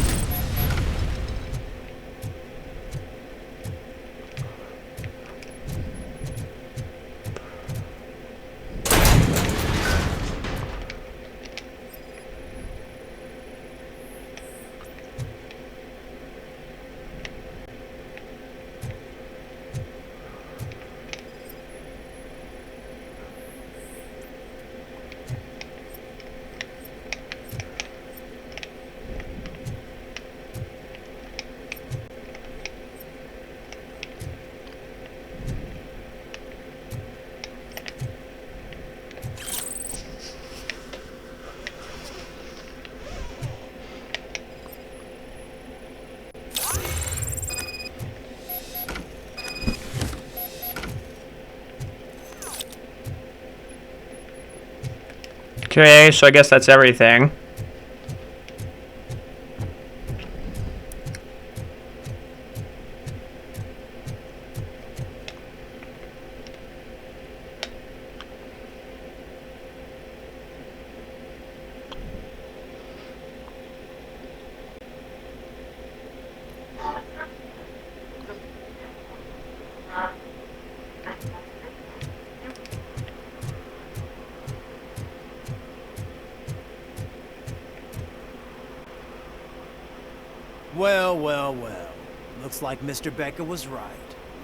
Okay, so I guess that's everything. Well, well, well. Looks like Mr. Becker was right.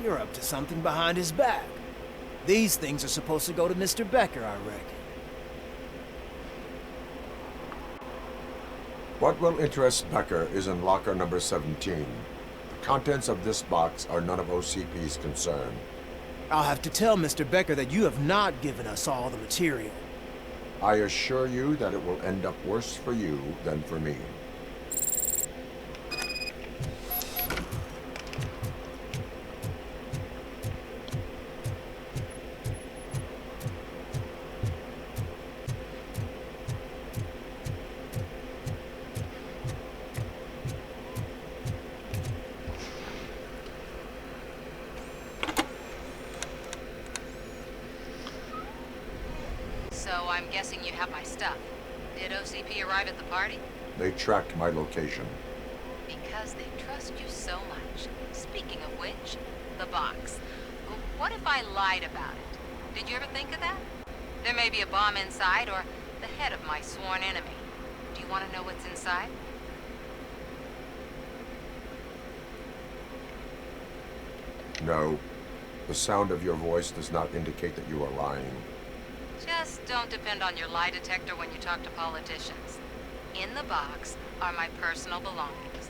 You're up to something behind his back. These things are supposed to go to Mr. Becker, I reckon. What will interest Becker is in locker number 17. The contents of this box are none of OCP's concern. I'll have to tell Mr. Becker that you have not given us all the material. I assure you that it will end up worse for you than for me. So I'm guessing you have my stuff. Did OCP arrive at the party? They tracked my location. Because they trust you so much. Speaking of which, the box. What if I lied about it? Did you ever think of that? There may be a bomb inside or the head of my sworn enemy. Do you want to know what's inside? No. The sound of your voice does not indicate that you are lying. Just don't depend on your lie detector when you talk to politicians. In the box are my personal belongings.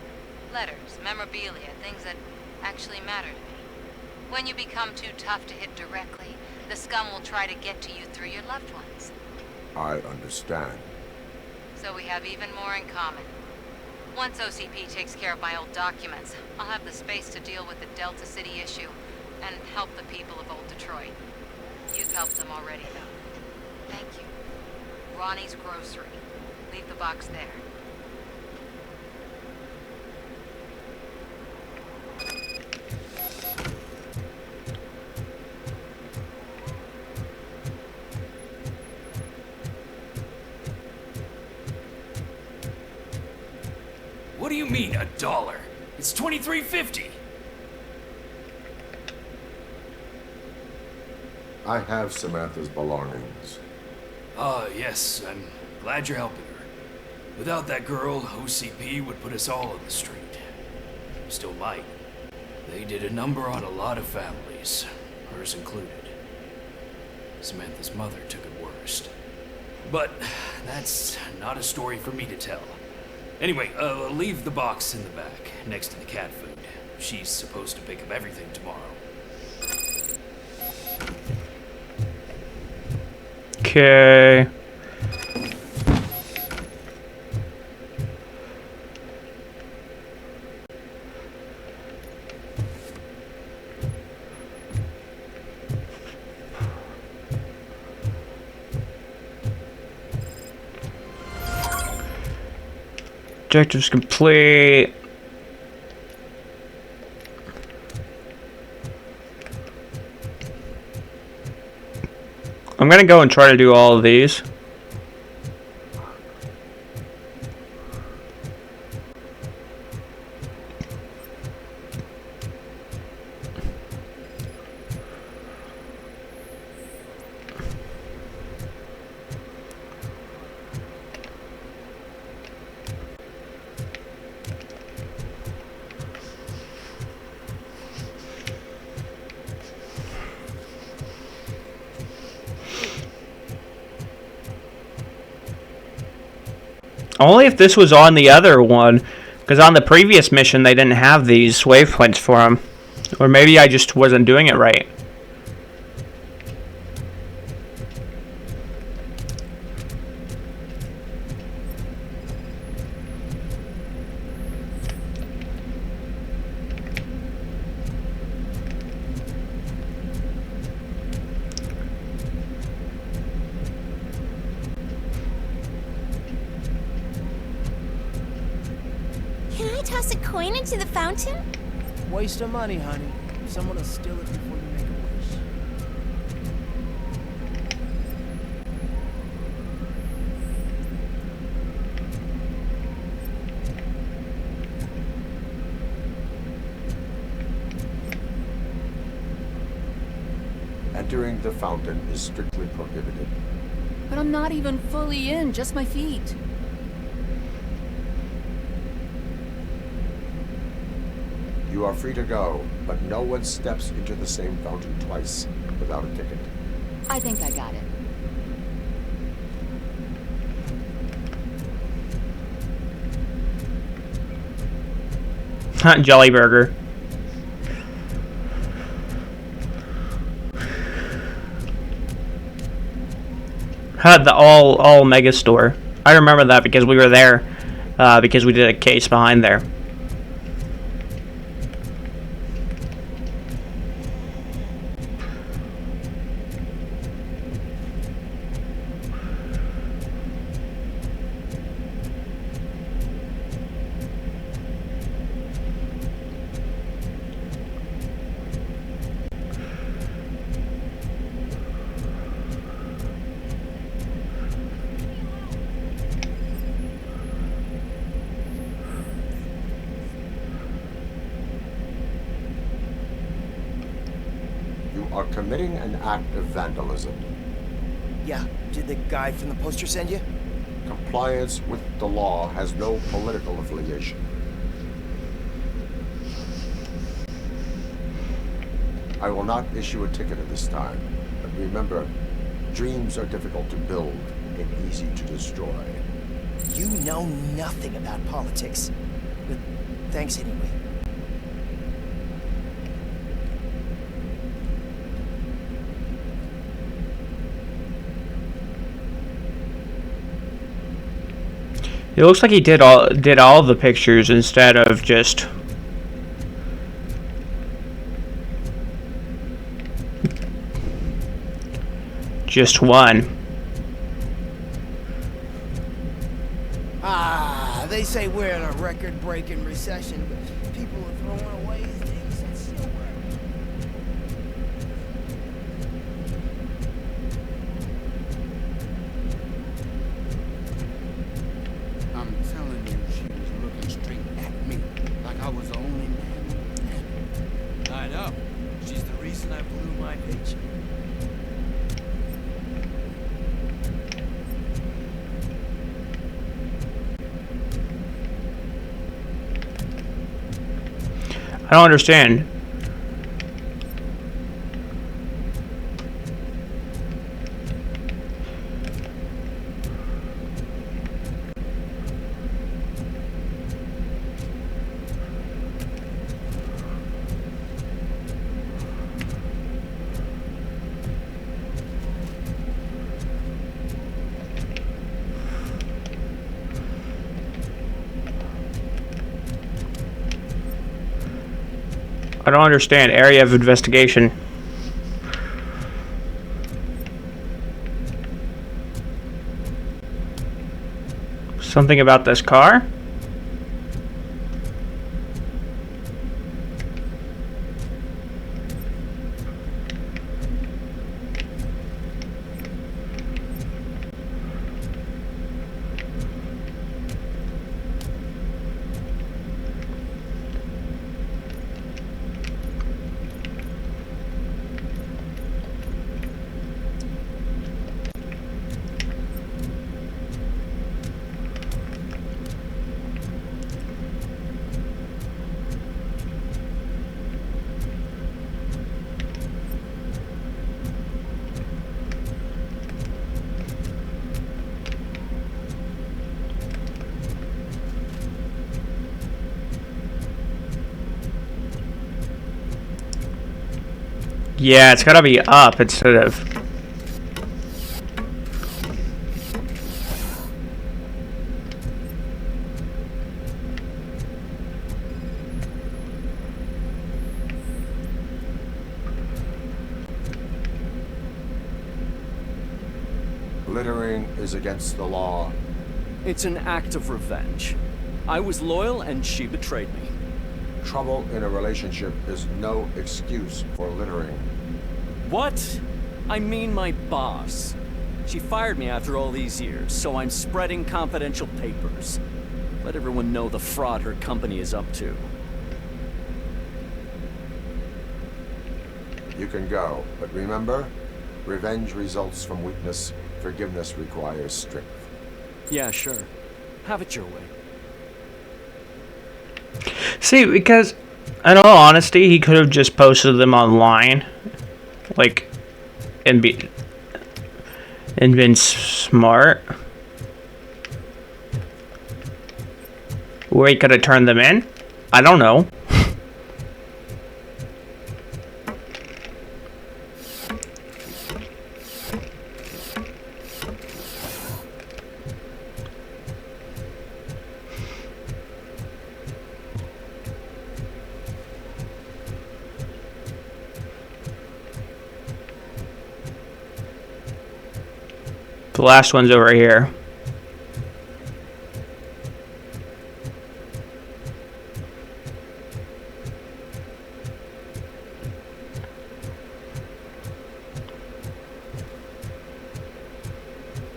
Letters, memorabilia, things that actually matter to me. When you become too tough to hit directly, the scum will try to get to you through your loved ones. I understand. So we have even more in common. Once OCP takes care of my old documents, I'll have the space to deal with the Delta City issue and help the people of Old Detroit. You've helped them already, though. Thank you. Ronnie's Grocery. Leave the box there. What do you mean, $1? It's $23.50. I have Samantha's belongings. Ah, yes, I'm glad you're helping her. Without that girl, OCP would put us all on the street. Still might. They did a number on a lot of families, hers included. Samantha's mother took it worst. But that's not a story for me to tell. Anyway, leave the box in the back, next to the cat food. She's supposed to pick up everything tomorrow. Okay. Objectives complete. I'm gonna go and try to do all of these. Only if this was on the other one, because on the previous mission they didn't have these waypoints for them. Or maybe I just wasn't doing it right. Can I toss a coin into the fountain? Waste of money, honey. Someone will steal it before you make a wish. Entering the fountain is strictly prohibited. But I'm not even fully in, just my feet. You are free to go, but no one steps into the same fountain twice without a ticket. I think I got it. Jolly Burger. The all mega store. I remember that because we were there, because we did a case behind there. Are committing an act of vandalism. Yeah, did the guy from the poster send you? Compliance with the law has no political affiliation. I will not issue a ticket at this time, but remember, dreams are difficult to build and easy to destroy. You know nothing about politics. But thanks anyway. It looks like he did all the pictures instead of just one. Ah, they say we're in a record-breaking recession, but people are throwing away things that still work. I'm telling you, she was looking straight at me, like I was the only man on the planet. I know. She's the reason I blew my paycheck. I don't understand. I don't understand. Area of investigation. Something about this car? Yeah, it's gotta be up instead of... Littering is against the law. It's an act of revenge. I was loyal and she betrayed me. Trouble in a relationship is no excuse for littering. What? I mean my boss. She fired me after all these years, so I'm spreading confidential papers. Let everyone know the fraud her company is up to. You can go, but remember, revenge results from weakness. Forgiveness requires strength. Yeah, sure. Have it your way. See, because in all honesty, he could have just posted them online, like, and been smart. Or he could have turned them in. I don't know. The last one's over here.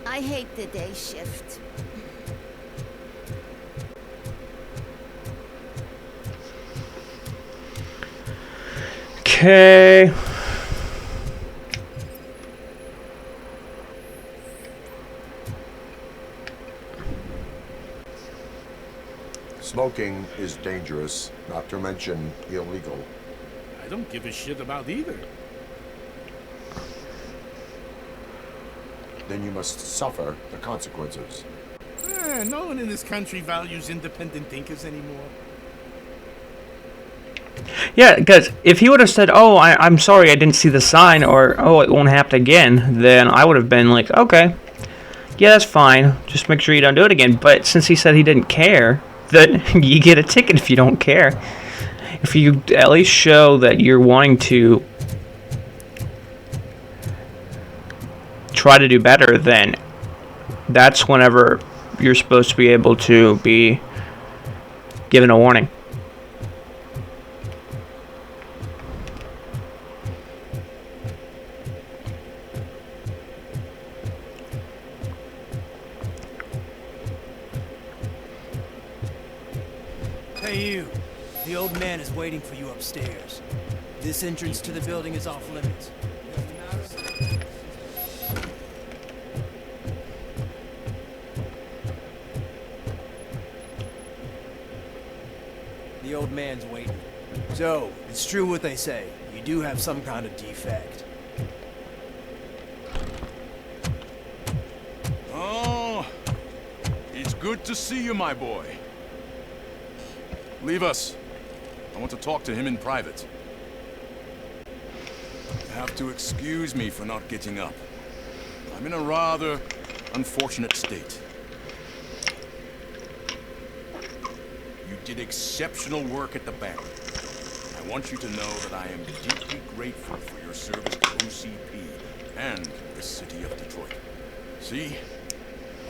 I hate the day shift. Okay. Smoking is dangerous, not to mention illegal. I don't give a shit about either. Then you must suffer the consequences. No one in this country values independent thinkers anymore. Yeah, because if he would have said, "Oh, I'm sorry, I didn't see the sign," or "Oh, it won't happen again," then I would have been like, "Okay, yeah, that's fine. Just make sure you don't do it again." But since he said he didn't care, then you get a ticket if you don't care. If you at least show that you're wanting to try to do better, then that's whenever you're supposed to be able to be given a warning. Hey you, the old man is waiting for you upstairs. This entrance to the building is off limits. The old man's waiting. So, it's true what they say. You do have some kind of defect. Oh, it's good to see you, my boy. Leave us. I want to talk to him in private. You have to excuse me for not getting up. I'm in a rather unfortunate state. You did exceptional work at the bank. I want you to know that I am deeply grateful for your service to OCP and the city of Detroit. See,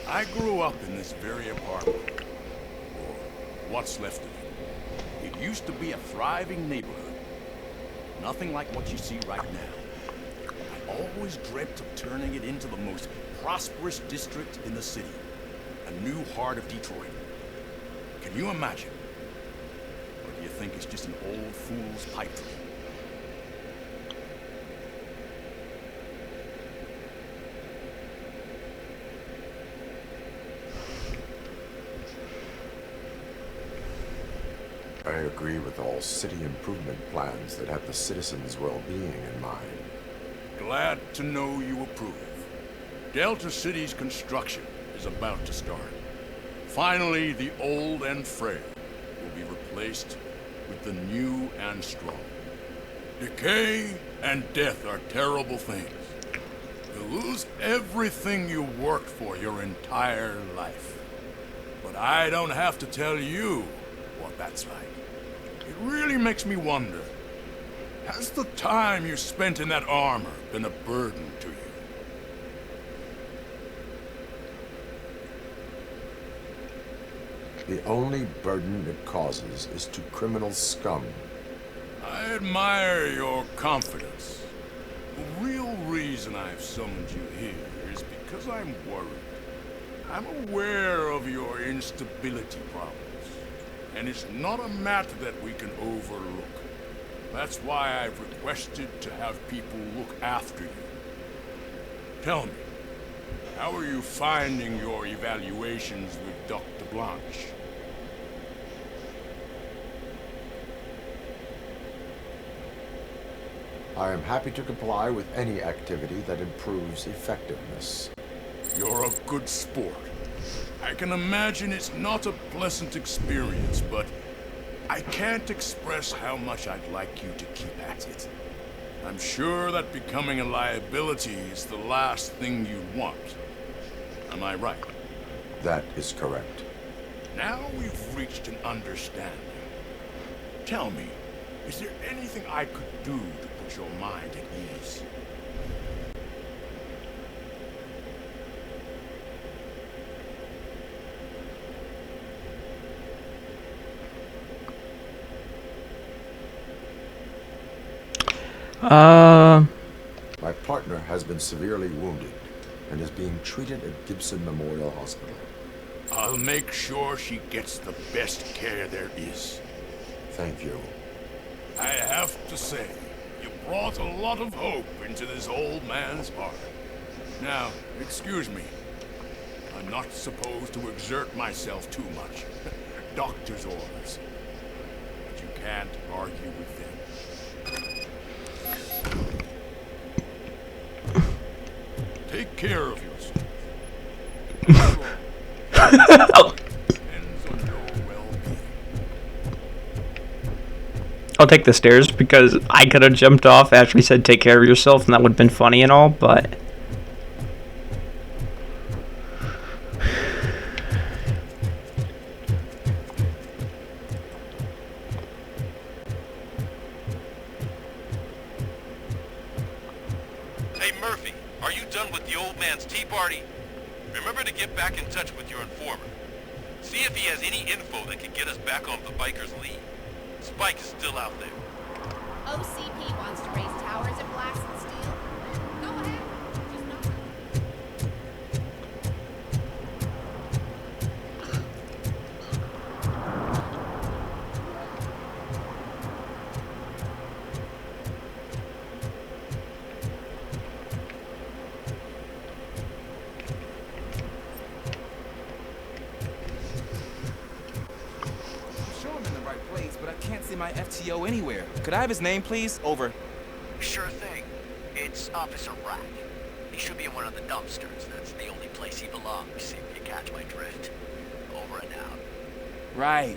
I grew up in this very apartment, or what's left of it. It used to be a thriving neighborhood. Nothing like what you see right now. I always dreamt of turning it into the most prosperous district in the city. A new heart of Detroit. Can you imagine? Or do you think it's just an old fool's pipe dream? I agree with all city improvement plans that have the citizens' well-being in mind. Glad to know you approve. Delta City's construction is about to start. Finally, the old and frail will be replaced with the new and strong. Decay and death are terrible things. You lose everything you worked for your entire life. But I don't have to tell you what that's like. It really makes me wonder, has the time you spent in that armor been a burden to you? The only burden it causes is to criminal scum. I admire your confidence. The real reason I've summoned you here is because I'm worried. I'm aware of your instability problems. And it's not a matter that we can overlook. That's why I've requested to have people look after you. Tell me, how are you finding your evaluations with Dr. Blanche? I am happy to comply with any activity that improves effectiveness. You're a good sport. I can imagine it's not a pleasant experience, but I can't express how much I'd like you to keep at it. I'm sure that becoming a liability is the last thing you want. Am I right? That is correct. Now we've reached an understanding. Tell me, is there anything I could do to put your mind at ease? My partner has been severely wounded and is being treated at Gibson Memorial Hospital. I'll make sure she gets the best care there is. Thank you. I have to say, you brought a lot of hope into this old man's heart. Now, excuse me. I'm not supposed to exert myself too much. Doctor's orders. But you can't argue with them. Take care of yourself. I'll take the stairs because I could have jumped off after he said take care of yourself and that would have been funny and all, but... Hey Murphy, are you done with the old man's tea party? Remember to get back in touch with your informer. See if he has any info that could get us back on the biker's lead. Spike is still out there. OCP wants to raise towers and blast and steel. Go ahead. Just not... But I can't see my FTO anywhere. Could I have his name, please? Over. Sure thing. It's Officer Rack. He should be in one of the dumpsters. That's the only place he belongs, if you catch my drift. Over and out. Right.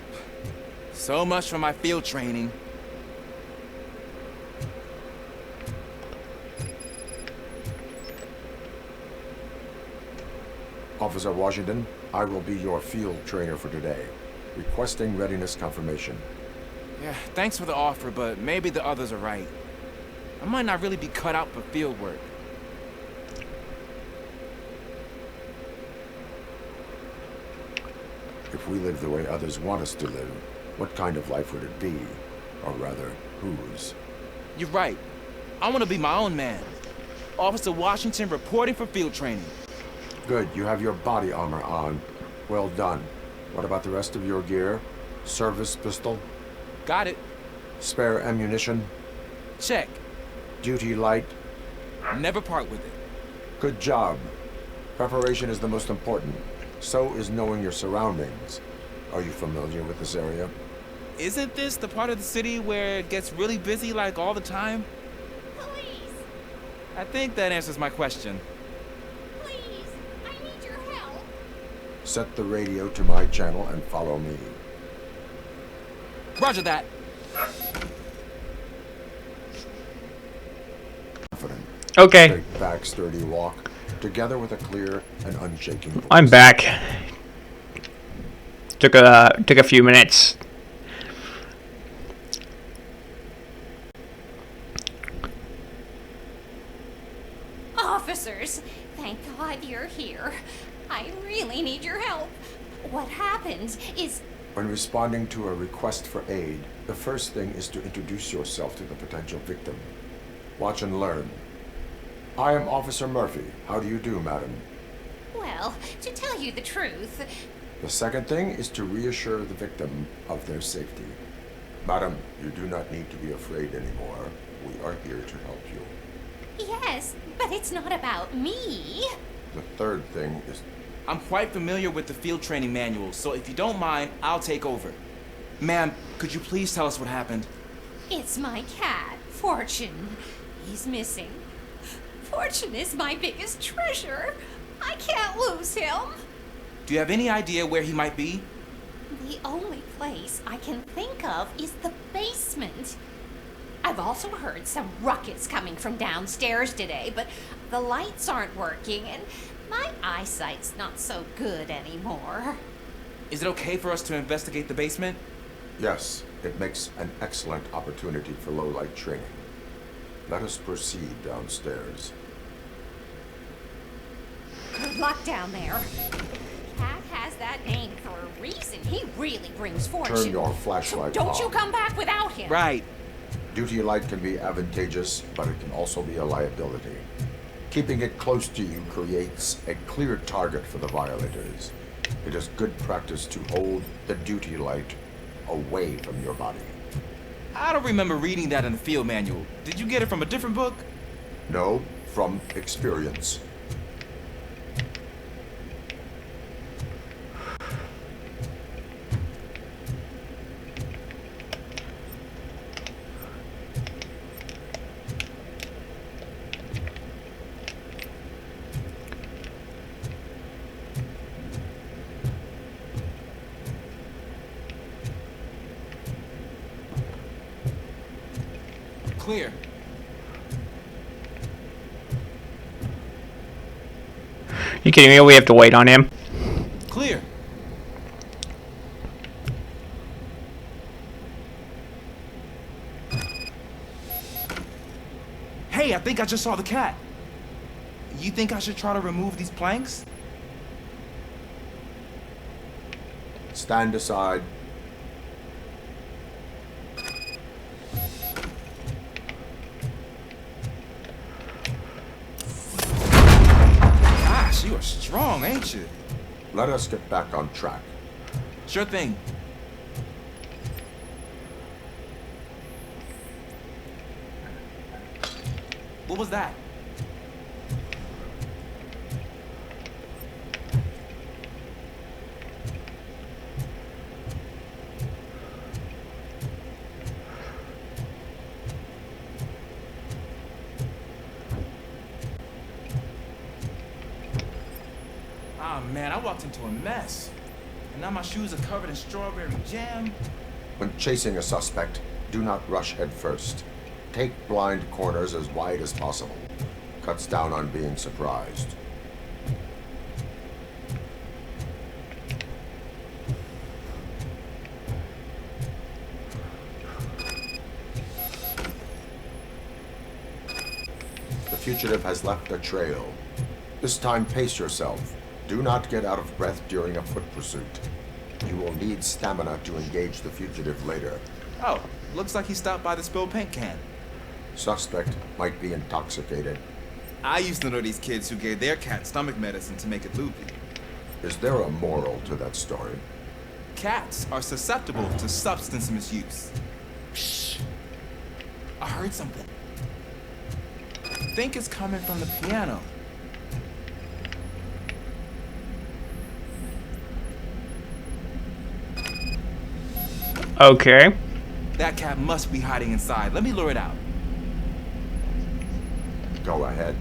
So much for my field training. Officer Washington, I will be your field trainer for today. Requesting readiness confirmation. Yeah, thanks for the offer, but maybe the others are right. I might not really be cut out for field work. If we live the way others want us to live, what kind of life would it be? Or rather, whose? You're right. I want to be my own man. Officer Washington reporting for field training. Good, you have your body armor on. Well done. What about the rest of your gear? Service pistol? Got it. Spare ammunition? Check. Duty light? Never part with it. Good job. Preparation is the most important. So is knowing your surroundings. Are you familiar with this area? Isn't this the part of the city where it gets really busy like all the time? Please. I think that answers my question. Please. I need your help. Set the radio to my channel and follow me. Roger that. Confident. Okay. Straight back, sturdy walk, together with a clear and unshaking voice. I'm back. Took a few minutes. Officers, thank God you're here. I really need your help. What happened is... When responding to a request for aid, the first thing is to introduce yourself to the potential victim. Watch and learn. I am Officer Murphy. How do you do, madam? Well, to tell you the truth... The second thing is to reassure the victim of their safety. Madam, you do not need to be afraid anymore. We are here to help you. Yes, but it's not about me. The third thing is... I'm quite familiar with the field training manual, so if you don't mind, I'll take over. Ma'am, could you please tell us what happened? It's my cat, Fortune. He's missing. Fortune is my biggest treasure. I can't lose him. Do you have any idea where he might be? The only place I can think of is the basement. I've also heard some ruckus coming from downstairs today, but the lights aren't working and my eyesight's not so good anymore. Is it okay for us to investigate the basement? Yes, it makes an excellent opportunity for low-light training. Let us proceed downstairs. Good luck down there. Cat has that name for a reason. He really brings fortune. Turn your flashlight Don't on. you come back without him. Right. Duty light can be advantageous, but it can also be a liability. Keeping it close to you creates a clear target for the violators. It is good practice to hold the duty light away from your body. I don't remember reading that in the field manual. Did you get it from a different book? No, from experience. Clear. You kidding me? We have to wait on him. Clear. Hey, I think I just saw the cat. You think I should try to remove these planks? Stand aside. Gosh, you are strong, ain't you? Let us get back on track. Sure thing. What was that? Ah, man, I walked into a mess. And now my shoes are covered in strawberry jam. When chasing a suspect, do not rush head first. Take blind corners as wide as possible. Cuts down on being surprised. The fugitive has left a trail. This time pace yourself. Do not get out of breath during a foot pursuit. You will need stamina to engage the fugitive later. Oh, looks like he stopped by the spilled paint can. Suspect might be intoxicated. I used to know these kids who gave their cat stomach medicine to make it loopy. Is there a moral to that story? Cats are susceptible to substance misuse. Shh. I heard something. I think it's coming from the piano. Okay. That cat must be hiding inside. Let me lure it out. Go ahead.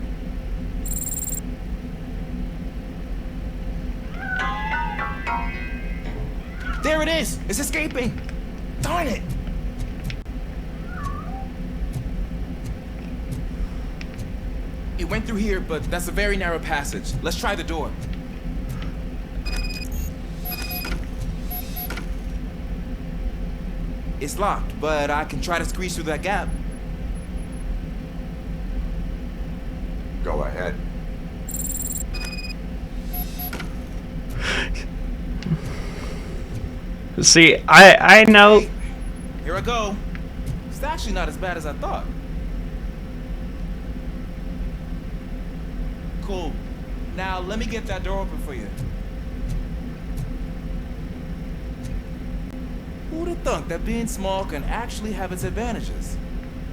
There it is! It's escaping! Darn it! It went through here, but that's a very narrow passage. Let's try the door. It's locked, but I can try to squeeze through that gap. Go ahead. See, I know. Hey, here I go. It's actually not as bad as I thought. Cool. Now let me get that door open for you. Who'd have thunk that being small can actually have its advantages?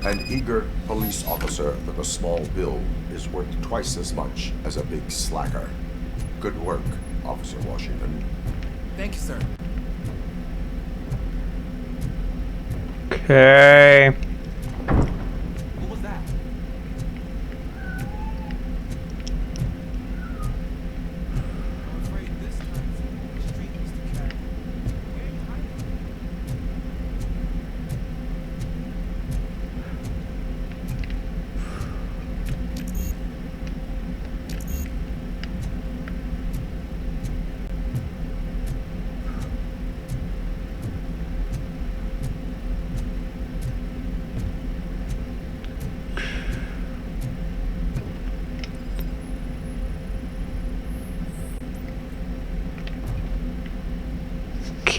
An eager police officer with a small build is worth twice as much as a big slacker. Good work, Officer Washington. Thank you, sir. Okay. What was that?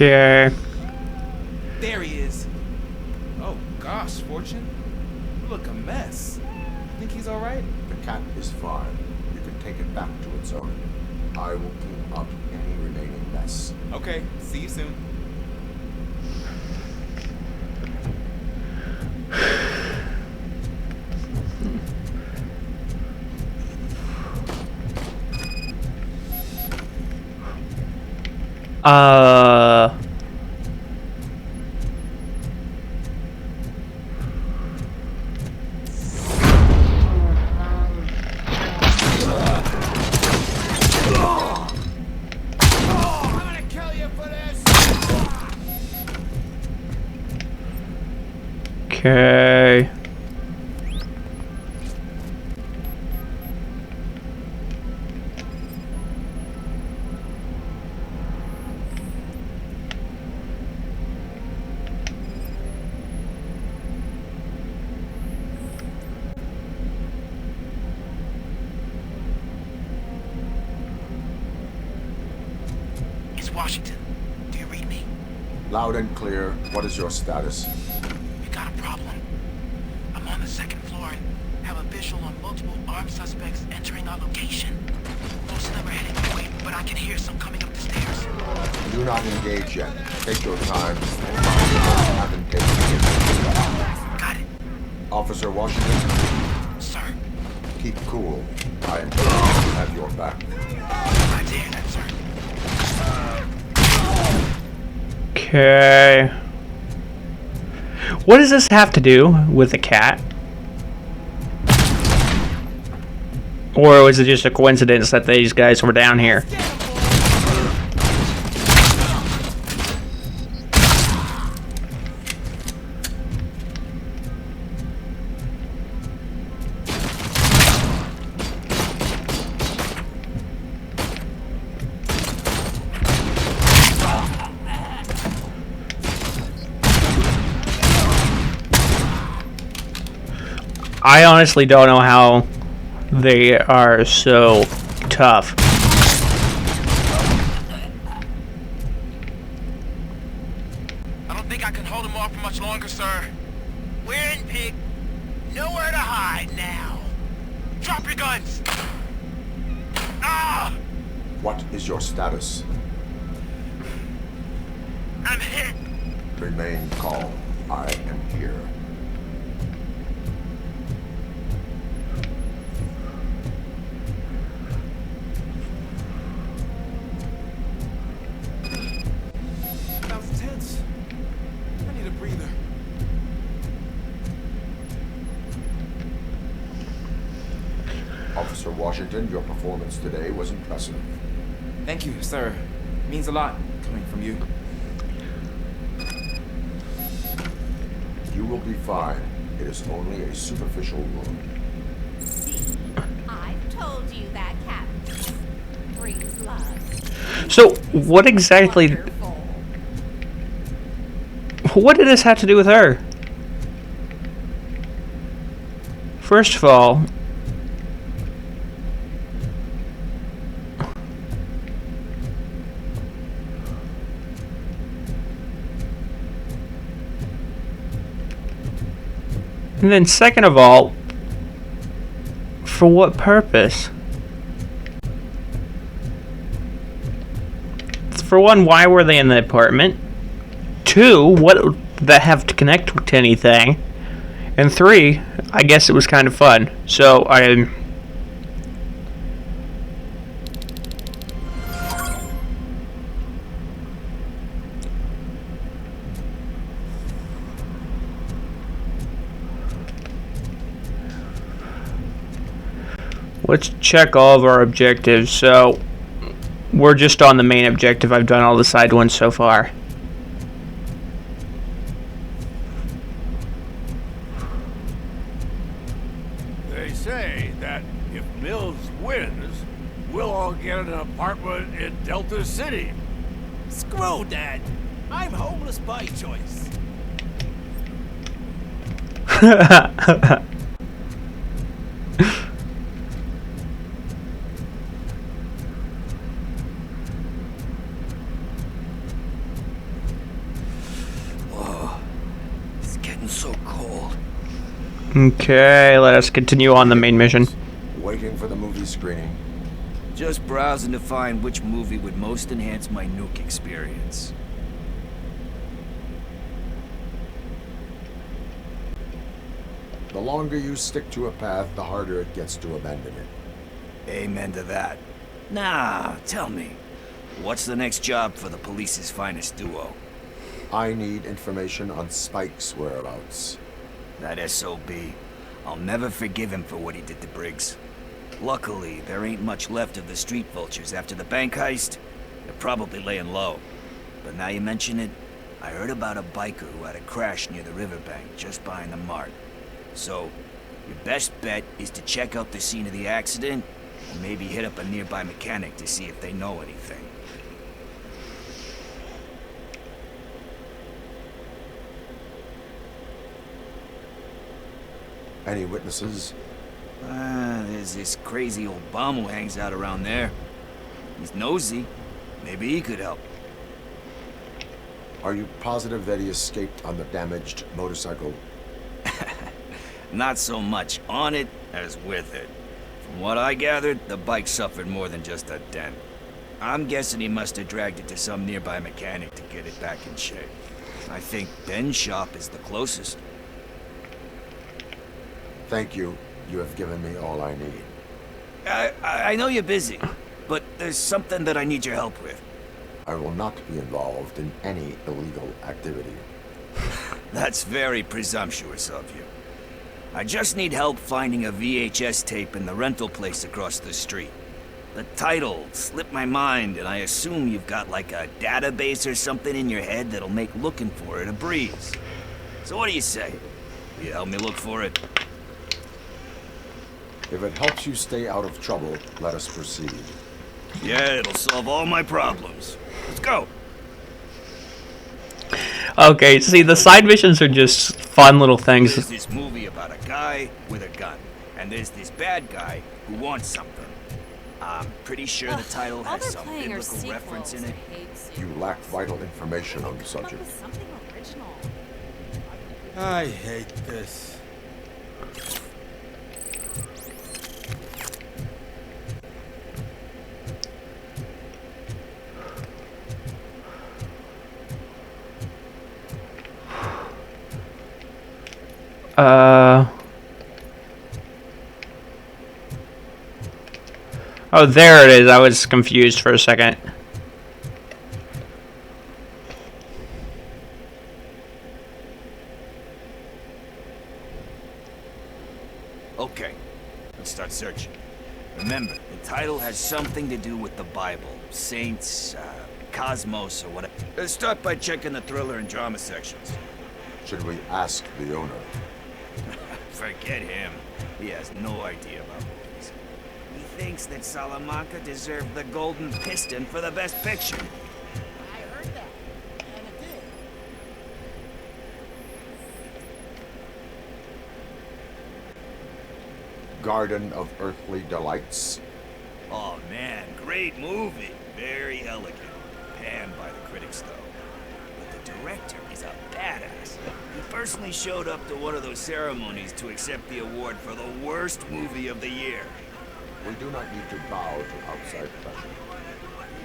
Okay. There he is. Oh gosh, Fortune. You look a mess. Think he's alright? The cat is fine. You can take it back to its owner. I will clean up any remaining mess. Okay, see you soon. Okay. It's Washington. Do you read me? Loud and clear. What is your status? We got a problem. I'm on the second floor and have a visual on multiple armed suspects entering our location. Most of them are heading this way, but I can hear some coming up the stairs. Do not engage yet. Take your time and find advantageous. Got it. Officer Washington? Sir. Keep cool. I have your back. I dare that, sir. Okay. What does this have to do with the cat? Or was it just a coincidence that these guys were down here? I honestly don't know how they are so tough. I don't think I can hold him off for much longer, sir. We're in, pig. Nowhere to hide now. Drop your guns. Ah! What is your status? I'm hit. Remain calm. I am here. That was tense. I need a breather. Officer Washington, your performance today was impressive. Thank you, sir. Means a lot coming from you. You will be fine. It is only a superficial wound. See, I've told you that cat brings blood. So, what exactly... What did this have to do with her? First of all... And then second of all, for what purpose? For one, why were they in the apartment? Two, what would that have to connect to anything? And three, I guess it was kind of fun. So I... Let's check all of our objectives. So, we're just on the main objective. I've done all the side ones so far. They say that if Mills wins, we'll all get an apartment in Delta City. Screw that. I'm homeless by choice. so cold. Okay, let us continue on the main mission. Waiting for the movie screening. Just browsing to find which movie would most enhance my nuke experience. The longer you stick to a path, the harder it gets to abandon it. Amen to that. Now, tell me, what's the next job for the police's finest duo? I need information on Spike's whereabouts. That SOB. I'll never forgive him for what he did to Briggs. Luckily, there ain't much left of the street vultures after the bank heist. They're probably laying low. But now you mention it, I heard about a biker who had a crash near the riverbank just behind the mart. So, your best bet is to check out the scene of the accident, and maybe hit up a nearby mechanic to see if they know anything. Any witnesses? There's this crazy old bum who hangs out around there. He's nosy. Maybe he could help. Are you positive that he escaped on the damaged motorcycle? Not so much on it as with it. From what I gathered, the bike suffered more than just a dent. I'm guessing he must have dragged it to some nearby mechanic to get it back in shape. I think Ben's shop is the closest. Thank you. You have given me all I need. I know you're busy, but there's something that I need your help with. I will not be involved in any illegal activity. That's very presumptuous of you. I just need help finding a VHS tape in the rental place across the street. The title slipped my mind, and I assume you've got like a database or something in your head that'll make looking for it a breeze. So what do you say? Will you help me look for it? If it helps you stay out of trouble, let us proceed. Yeah, it'll solve all my problems. Let's go. Okay, see, the side missions are just fun little things. There's this movie about a guy with a gun, and there's this bad guy who wants something. I'm pretty sure the title has some biblical reference in it. You lack vital information on the subject. I hate this. Oh, there it is. I was confused for a second. Okay, let's start searching. Remember, the title has something to do with the Bible, saints, cosmos, or whatever. Let's start by checking the thriller and drama sections. Should we ask the owner? Forget him. He has no idea about movies. He thinks that Salamanca deserved the Golden Piston for the Best Picture. I heard that, and it did. Garden of Earthly Delights. Oh man, great movie. Very elegant. Panned by the critics though. But the director is a badass. He personally showed up to one of those ceremonies to accept the award for the worst movie of the year. We do not need to bow to outside pressure.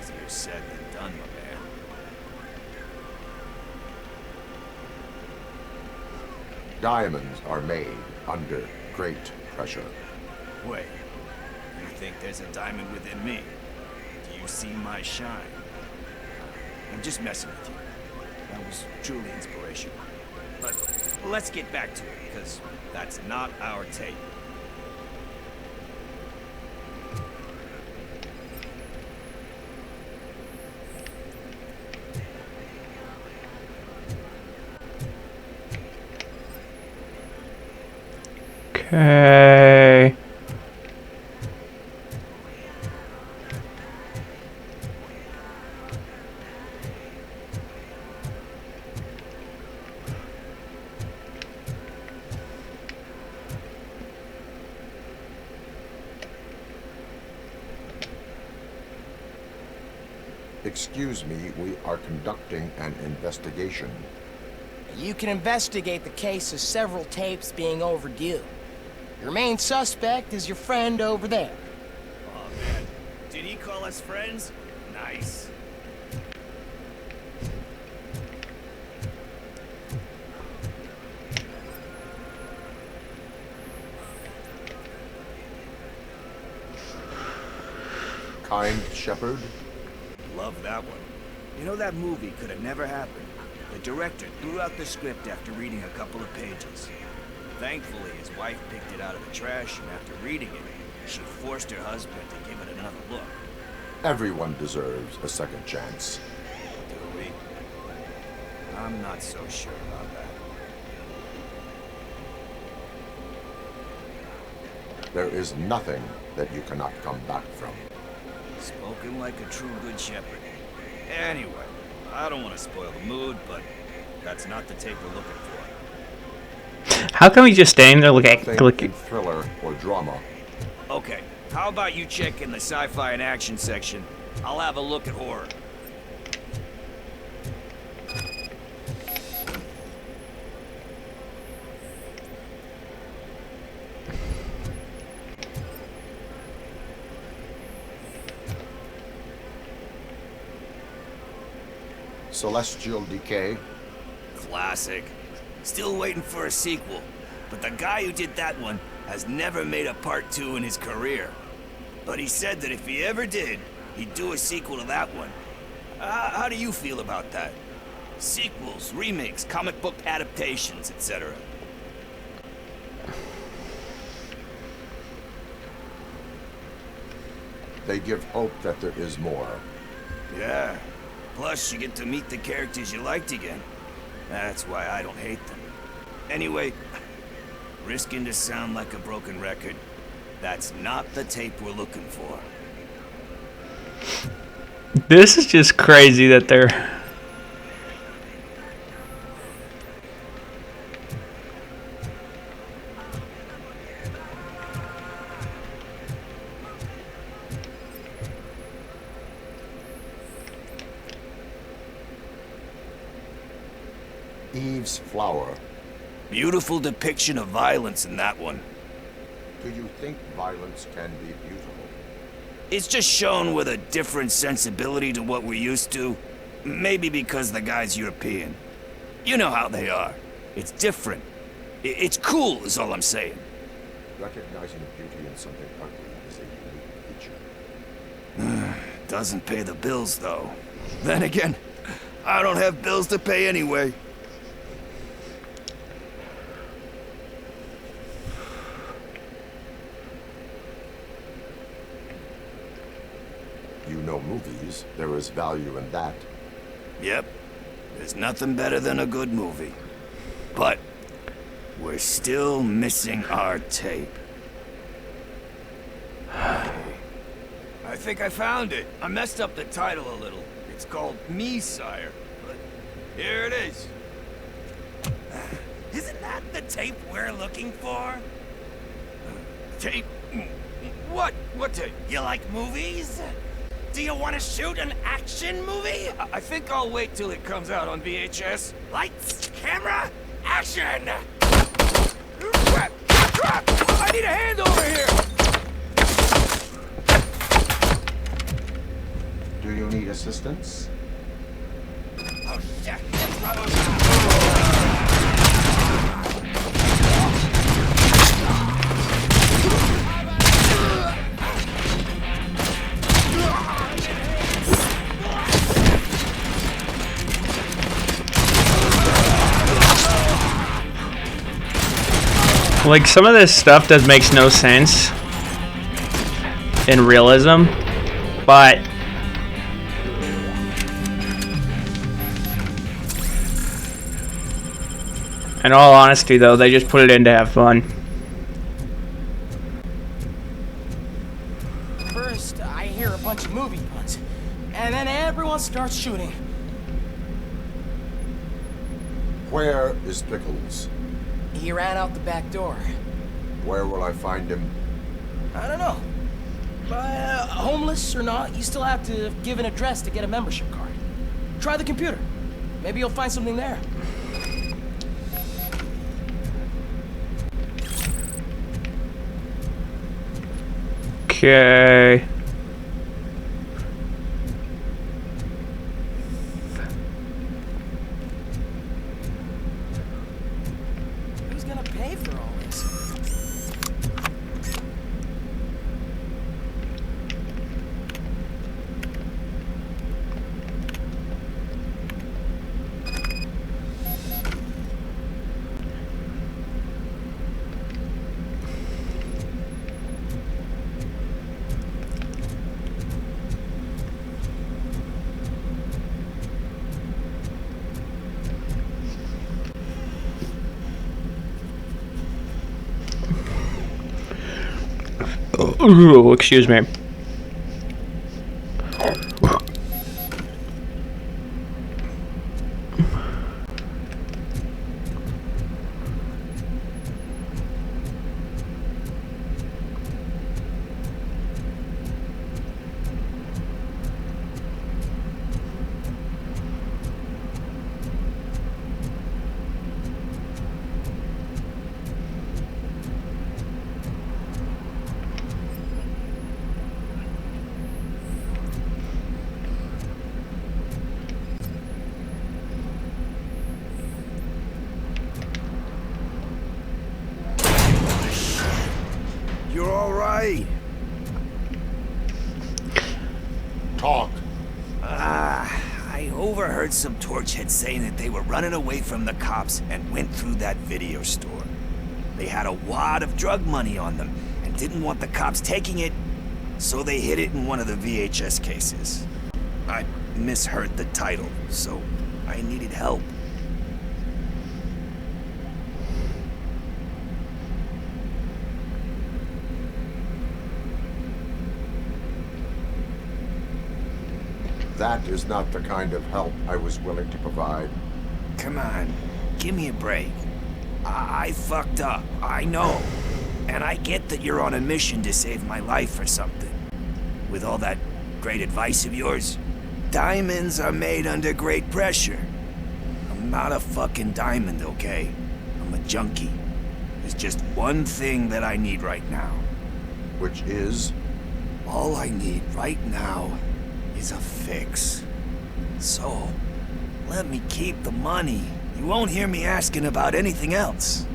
Easier said than done, my man. Diamonds are made under great pressure. Wait, you think there's a diamond within me? Do you see my shine? I'm just messing with you. That was truly inspirational. But let's get back to it, because that's not our tape. Okay. Excuse me, we are conducting an investigation. You can investigate the case of several tapes being overdue. Your main suspect is your friend over there. Oh, man. Did he call us friends? Nice. Kind Shepherd? Love that one. You know, that movie could have never happened. The director threw out the script after reading a couple of pages. Thankfully, his wife picked it out of the trash, and after reading it, she forced her husband to give it another look. Everyone deserves a second chance. Do we? I'm not so sure about that. There is nothing that you cannot come back from. Spoken like a true good shepherd. Anyway, I don't want to spoil the mood, but that's not the tape we're looking for. How come he's just standing there looking? Thriller or drama. Okay, how about you check in the sci-fi and action section? I'll have a look at horror. Celestial Decay. Classic. Still waiting for a sequel, but the guy who did that one has never made a part 2 in his career. But he said that if he ever did, he'd do a sequel to that one. How do you feel about that? Sequels, remakes, comic book adaptations, etc. They give hope that there is more. Yeah. Plus, you get to meet the characters you liked again. That's why I don't hate them. Anyway, risking to sound like a broken record, that's not the tape we're looking for. This is just crazy that they're... Eve's Flower. Beautiful depiction of violence in that one. Do you think violence can be beautiful? It's just shown with a different sensibility to what we're used to. Maybe because the guy's European. You know how they are. It's different. It's cool, is all I'm saying. Recognizing beauty in something ugly is a unique feature. Doesn't pay the bills, though. Then again, I don't have bills to pay anyway. You know movies. There is value in that. Yep. There's nothing better than a good movie. But we're still missing our tape. I think I found it. I messed up the title a little. It's called Me, Sire. But here it is. Isn't that the tape we're looking for? Tape? What? What tape? You like movies? Do you want to shoot an action movie? I think I'll wait till it comes out on VHS. Lights, camera, action! Crap! Crap! I need a hand over here! Do you need assistance? Oh shit! It's Robocop! Like, some of this stuff just makes no sense in realism, but in all honesty, though, they just put it in to have fun. First, I hear a bunch of movie puns, and then everyone starts shooting. Where is Pickles? He ran out the back door. Where will I find him? I don't know. But homeless or not, you still have to give an address to get a membership card. Try the computer. Maybe you'll find something there. Okay. Who's gonna pay for all this? Ooh, excuse me. You're all right. Talk. I overheard some torchheads saying that they were running away from the cops and went through that video store. They had a wad of drug money on them and didn't want the cops taking it, so they hid it in one of the VHS cases. I misheard the title, so I needed help. That is not the kind of help I was willing to provide. Come on, give me a break. I fucked up, I know. And I get that you're on a mission to save my life or something. With all that great advice of yours, diamonds are made under great pressure. I'm not a fucking diamond, okay? I'm a junkie. There's just one thing that I need right now. Which is? All I need right now is a fix. So, let me keep the money. You won't hear me asking about anything else.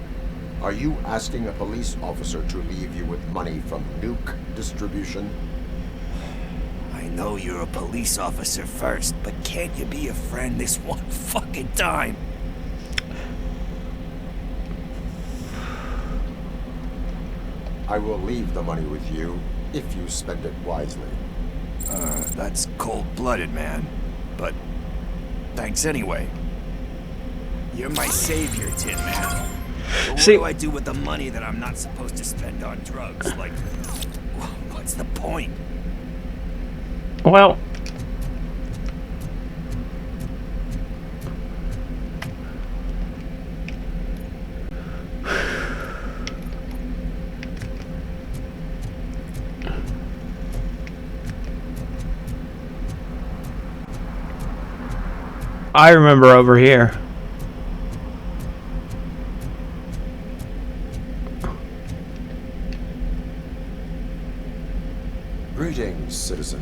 Are you asking a police officer to leave you with money from nuke distribution? I know you're a police officer first, but can't you be a friend this one fucking time? I will leave the money with you if you spend it wisely. That's cold-blooded, man. But thanks anyway. You're my savior, Tin Man. But what do I do with the money that I'm not supposed to spend on drugs? Like, what's the point? Well, I remember over here. Greetings, citizen.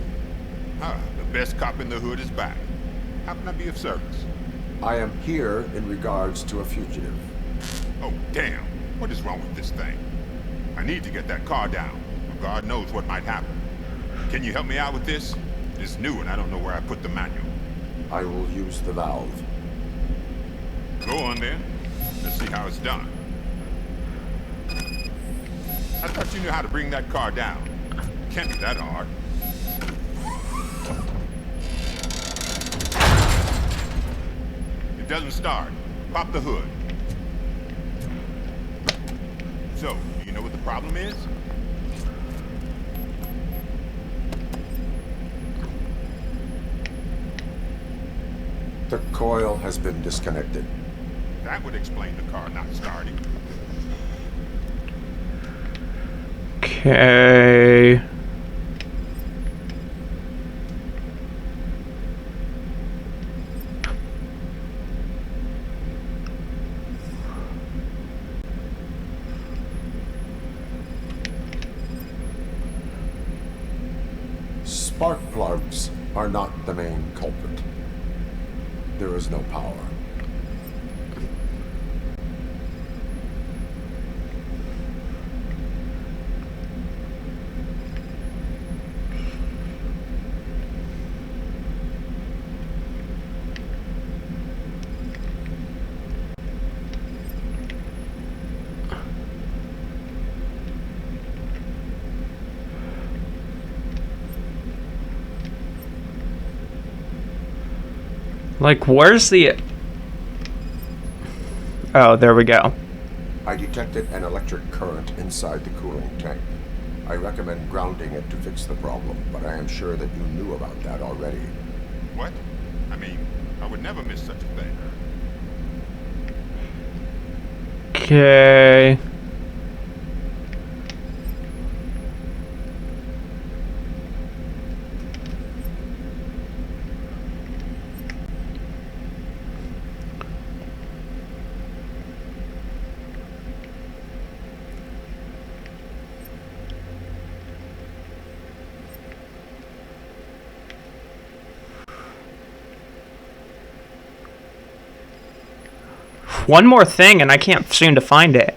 The best cop in the hood is back. How can I be of service? I am here in regards to a fugitive. Oh, damn. What is wrong with this thing? I need to get that car down. God knows what might happen. Can you help me out with this? It's new and I don't know where I put the manual. I will use the valve. Go on then. Let's see how it's done. I thought you knew how to bring that car down. Can't be that hard. It doesn't start. Pop the hood. So, do you know what the problem is? The coil has been disconnected. That would explain the car not starting. Okay. Spark plugs are not the main culprit. There is no power. Like, where's the... Oh, there we go. I detected an electric current inside the cooling tank. I recommend grounding it to fix the problem, but I am sure that you knew about that already. What? I mean, I would never miss such a thing. Okay. One more thing, and I can't seem to find it.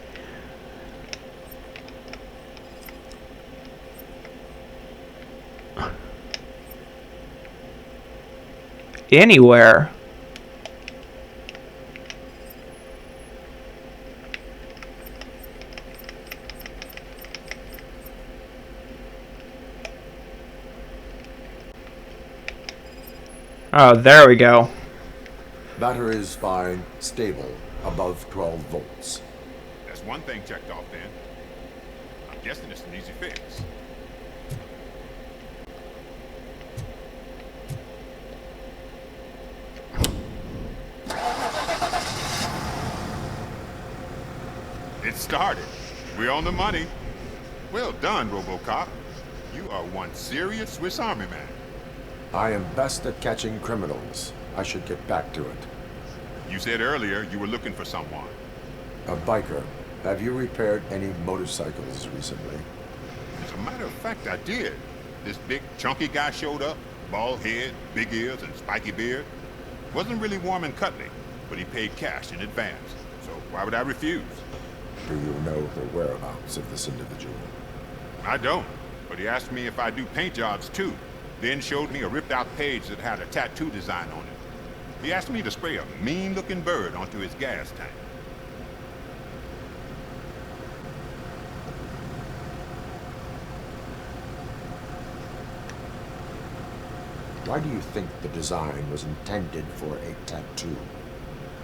Anywhere. Oh, there we go. Battery is fine, stable, above 12 volts. That's one thing checked off then. I'm guessing it's an easy fix. It started. We're on the money. Well done, Robocop. You are one serious Swiss Army man. I am best at catching criminals. I should get back to it. You said earlier you were looking for someone. A biker. Have you repaired any motorcycles recently? As a matter of fact, I did. This big, chunky guy showed up. Bald head, big ears, and spiky beard. Wasn't really warm and cuddly, but he paid cash in advance. So why would I refuse? Do you know the whereabouts of this individual? I don't, but he asked me if I do paint jobs too. Then showed me a ripped-out page that had a tattoo design on it. He asked me to spray a mean-looking bird onto his gas tank. Why do you think the design was intended for a tattoo?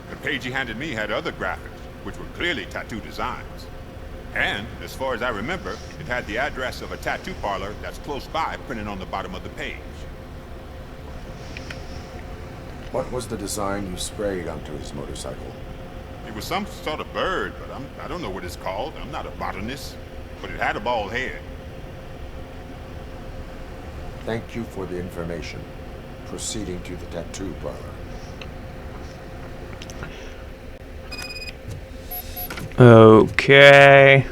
The page he handed me had other graphics, which were clearly tattoo designs. And, as far as I remember, it had the address of a tattoo parlor that's close by printed on the bottom of the page. What was the design you sprayed onto his motorcycle? It was some sort of bird, but I don't know what it's called. I'm not a botanist. But it had a bald head. Thank you for the information. Proceeding to the tattoo parlor. Okay.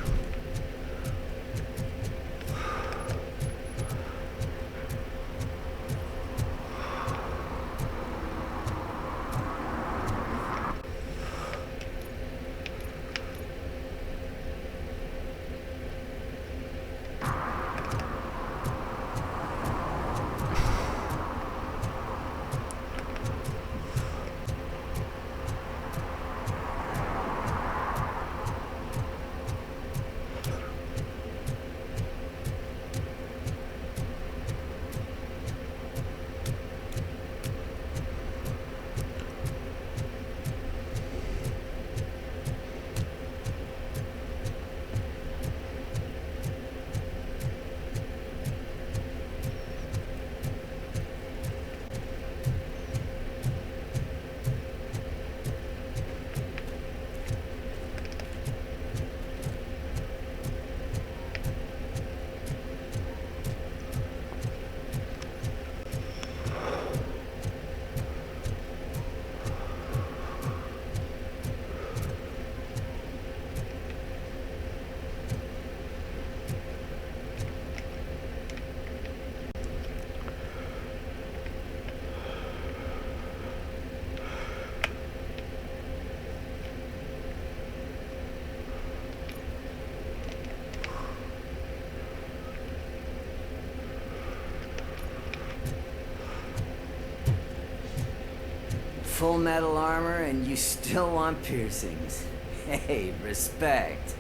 full metal armor and you still want piercings. Hey, respect.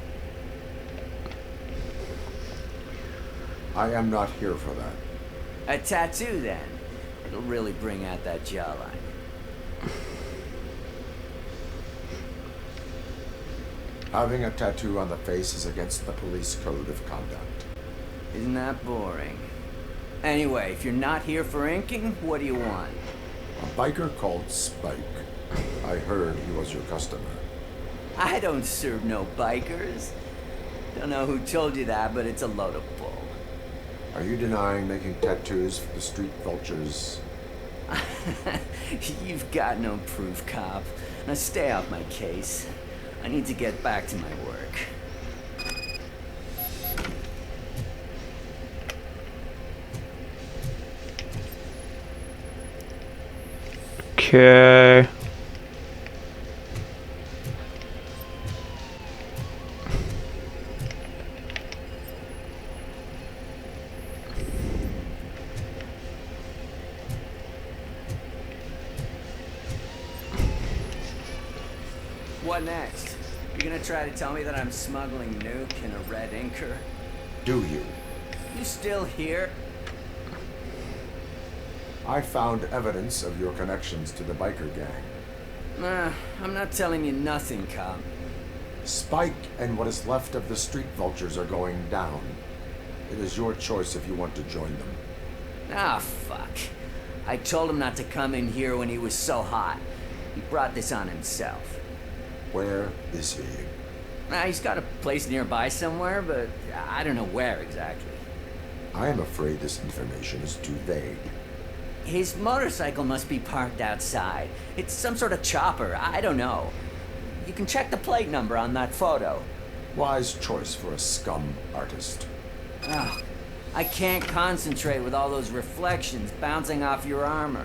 I am not here for that. A tattoo, then. It'll really bring out that jawline. Having a tattoo on the face is against the police code of conduct. Isn't that boring? Anyway, if you're not here for inking, what do you want? A biker called Spike. I heard he was your customer. I don't serve no bikers. Don't know who told you that, but it's a load of bull. Are you denying making tattoos for the street vultures? You've got no proof, cop. Now stay off my case. I need to get back to my work. Okay. What next? You gonna try to tell me that I'm smuggling nuke in a red inker? Do you? You still here? I found evidence of your connections to the biker gang. Nah, I'm not telling you nothing, cop. Spike and what is left of the street vultures are going down. It is your choice if you want to join them. Ah, fuck. I told him not to come in here when he was so hot. He brought this on himself. Where is he? He's got a place nearby somewhere, but I don't know where exactly. I am afraid this information is too vague. His motorcycle must be parked outside. It's some sort of chopper. I don't know. You can check the plate number on that photo. Wise choice for a scum artist. Oh, I can't concentrate with all those reflections bouncing off your armor.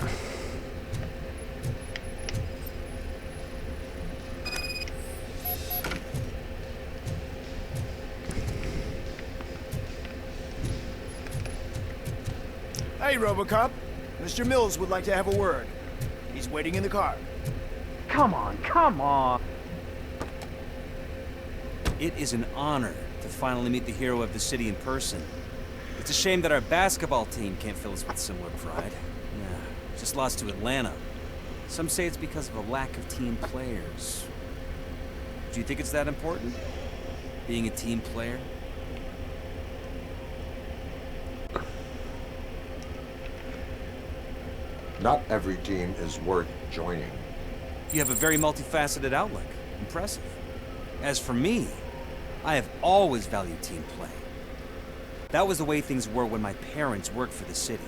Hey, Robocop. Mr. Mills would like to have a word. He's waiting in the car. Come on, come on. It is an honor to finally meet the hero of the city in person. It's a shame that our basketball team can't fill us with similar pride. Yeah, just lost to Atlanta. Some say it's because of a lack of team players. Do you think it's that important? Being a team player? Not every team is worth joining. You have a very multifaceted outlook. Impressive. As for me, I have always valued team play. That was the way things were when my parents worked for the city.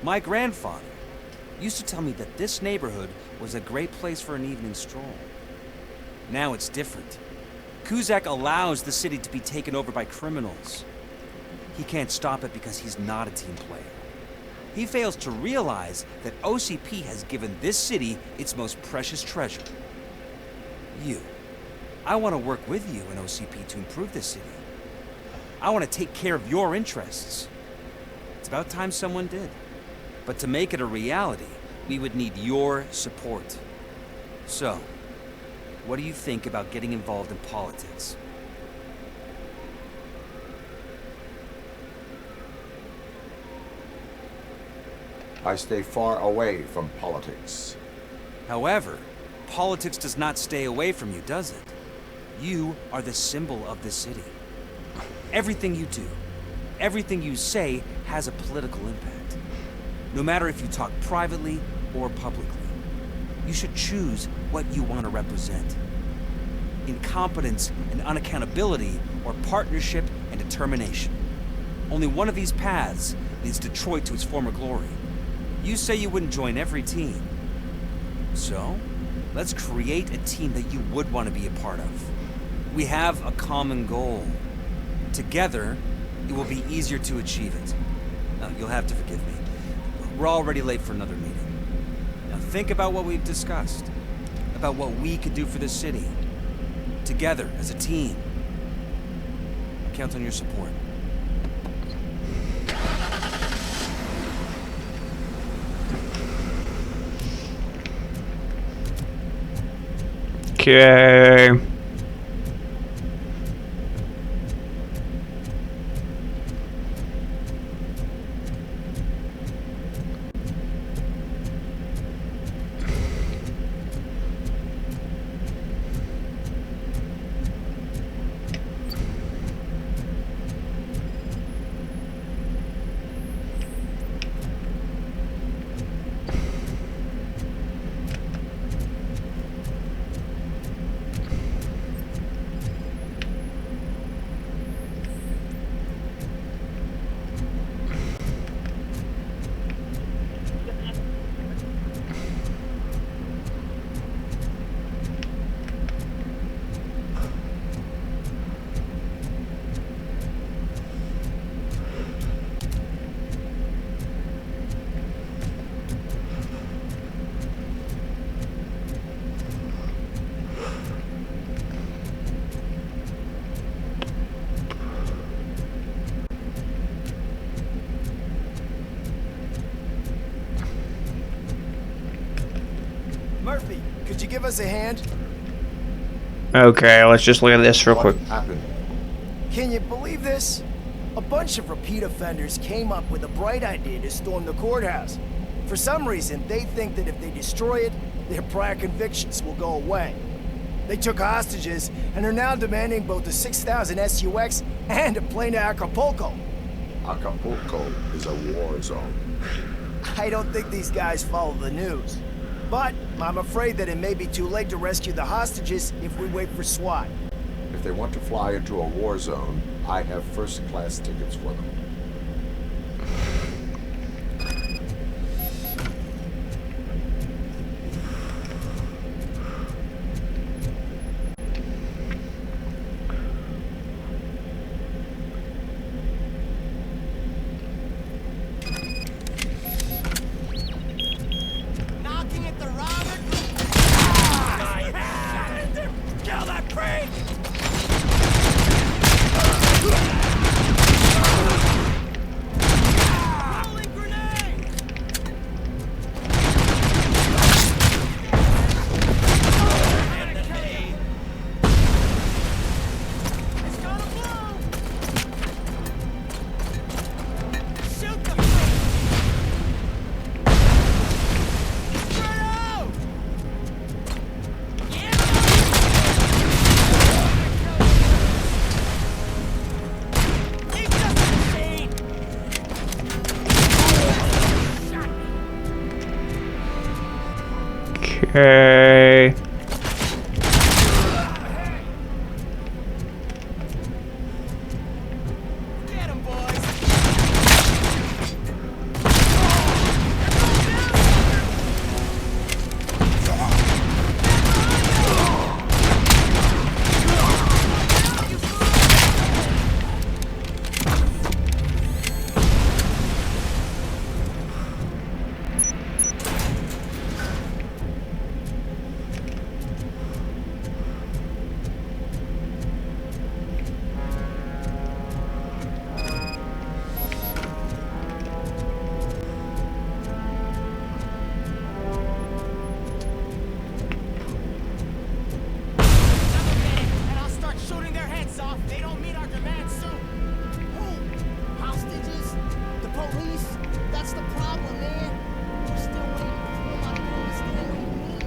My grandfather used to tell me that this neighborhood was a great place for an evening stroll. Now it's different. Kuzak allows the city to be taken over by criminals. He can't stop it because he's not a team player. He fails to realize that OCP has given this city its most precious treasure. You. I want to work with you in OCP to improve this city. I want to take care of your interests. It's about time someone did. But to make it a reality, we would need your support. So, what do you think about getting involved in politics? I stay far away from politics. However, politics does not stay away from you, does it? You are the symbol of the city. Everything you do, everything you say has a political impact. No matter if you talk privately or publicly. You should choose what you want to represent. Incompetence and unaccountability, or partnership and determination. Only one of these paths leads Detroit to its former glory. You say you wouldn't join every team. So, let's create a team that you would want to be a part of. We have a common goal. Together, it will be easier to achieve it. Now, you'll have to forgive me. We're already late for another meeting. Now think about what we've discussed. About what we could do for this city. Together, as a team. I count on your support. Okay. Murphy, could you give us a hand? Okay, let's just look at this real quick. Happened? Can you believe this? A bunch of repeat offenders came up with a bright idea to storm the courthouse. For some reason, they think that if they destroy it, their prior convictions will go away. They took hostages and are now demanding both a 6,000 SUX and a plane to Acapulco. Acapulco is a war zone. I don't think these guys follow the news. But I'm afraid that it may be too late to rescue the hostages if we wait for SWAT. If they want to fly into a war zone, I have first-class tickets for them. Knocking at the Robert. My hand! Kill that freak! Rolling grenade! It's gonna blow! Shoot the freak! Spread out! Okay. Get 'em, boys! And I'll start shooting their heads off. They don't meet our demands soon. Who? Hostages? The police? That's the problem, man. We're still waiting for them. I don't understand what you mean.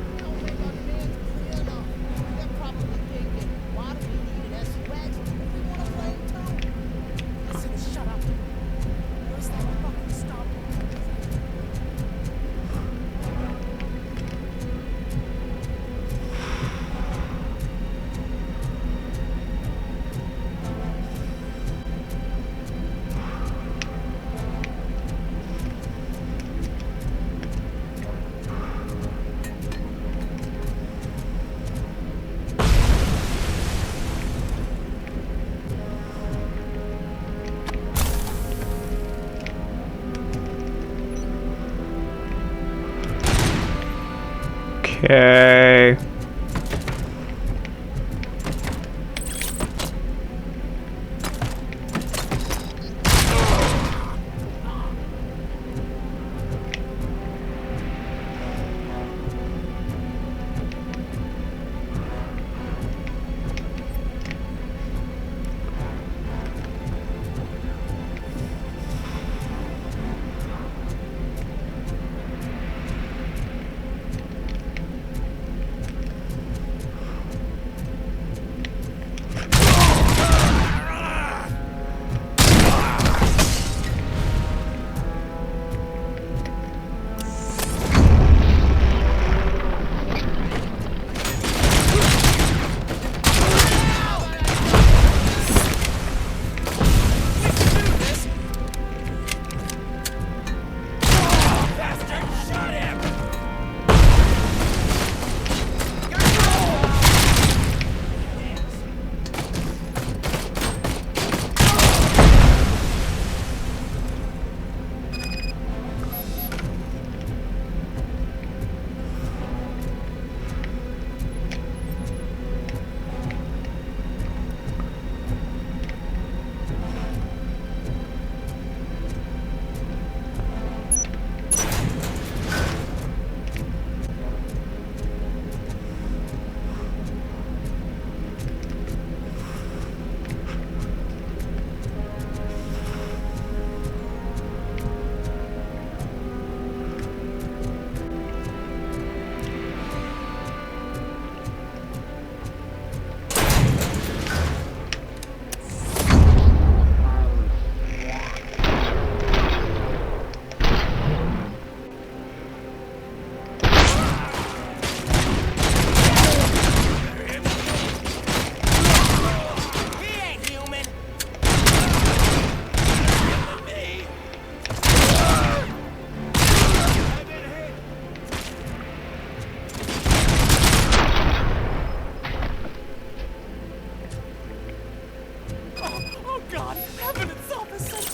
We don't make our demands clear enough. They're probably thinking, why do we need an SUX if we want to play too? Listen, shut up. Where's that fucking stop? Okay.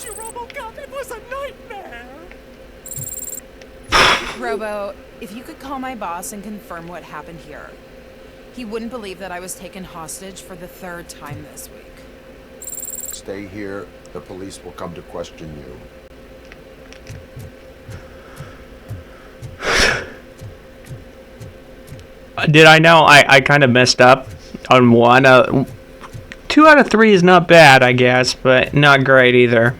you, Robocop. It was a nightmare. Robo, if you could call my boss and confirm what happened here. He wouldn't believe that I was taken hostage for the 3rd time this week. Stay here. The police will come to question you. Did I know I kind of messed up on one? 2 out of 3 is not bad, I guess, but not great either.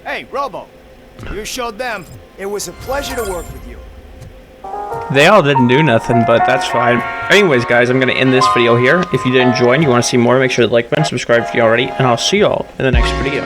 Hey, Robo. You showed them. It was a pleasure to work with you. They all didn't do nothing, but that's fine. Anyways, guys, I'm going to end this video here. If you did enjoy and you want to see more, make sure to like button, subscribe if you already, and I'll see y'all in the next video.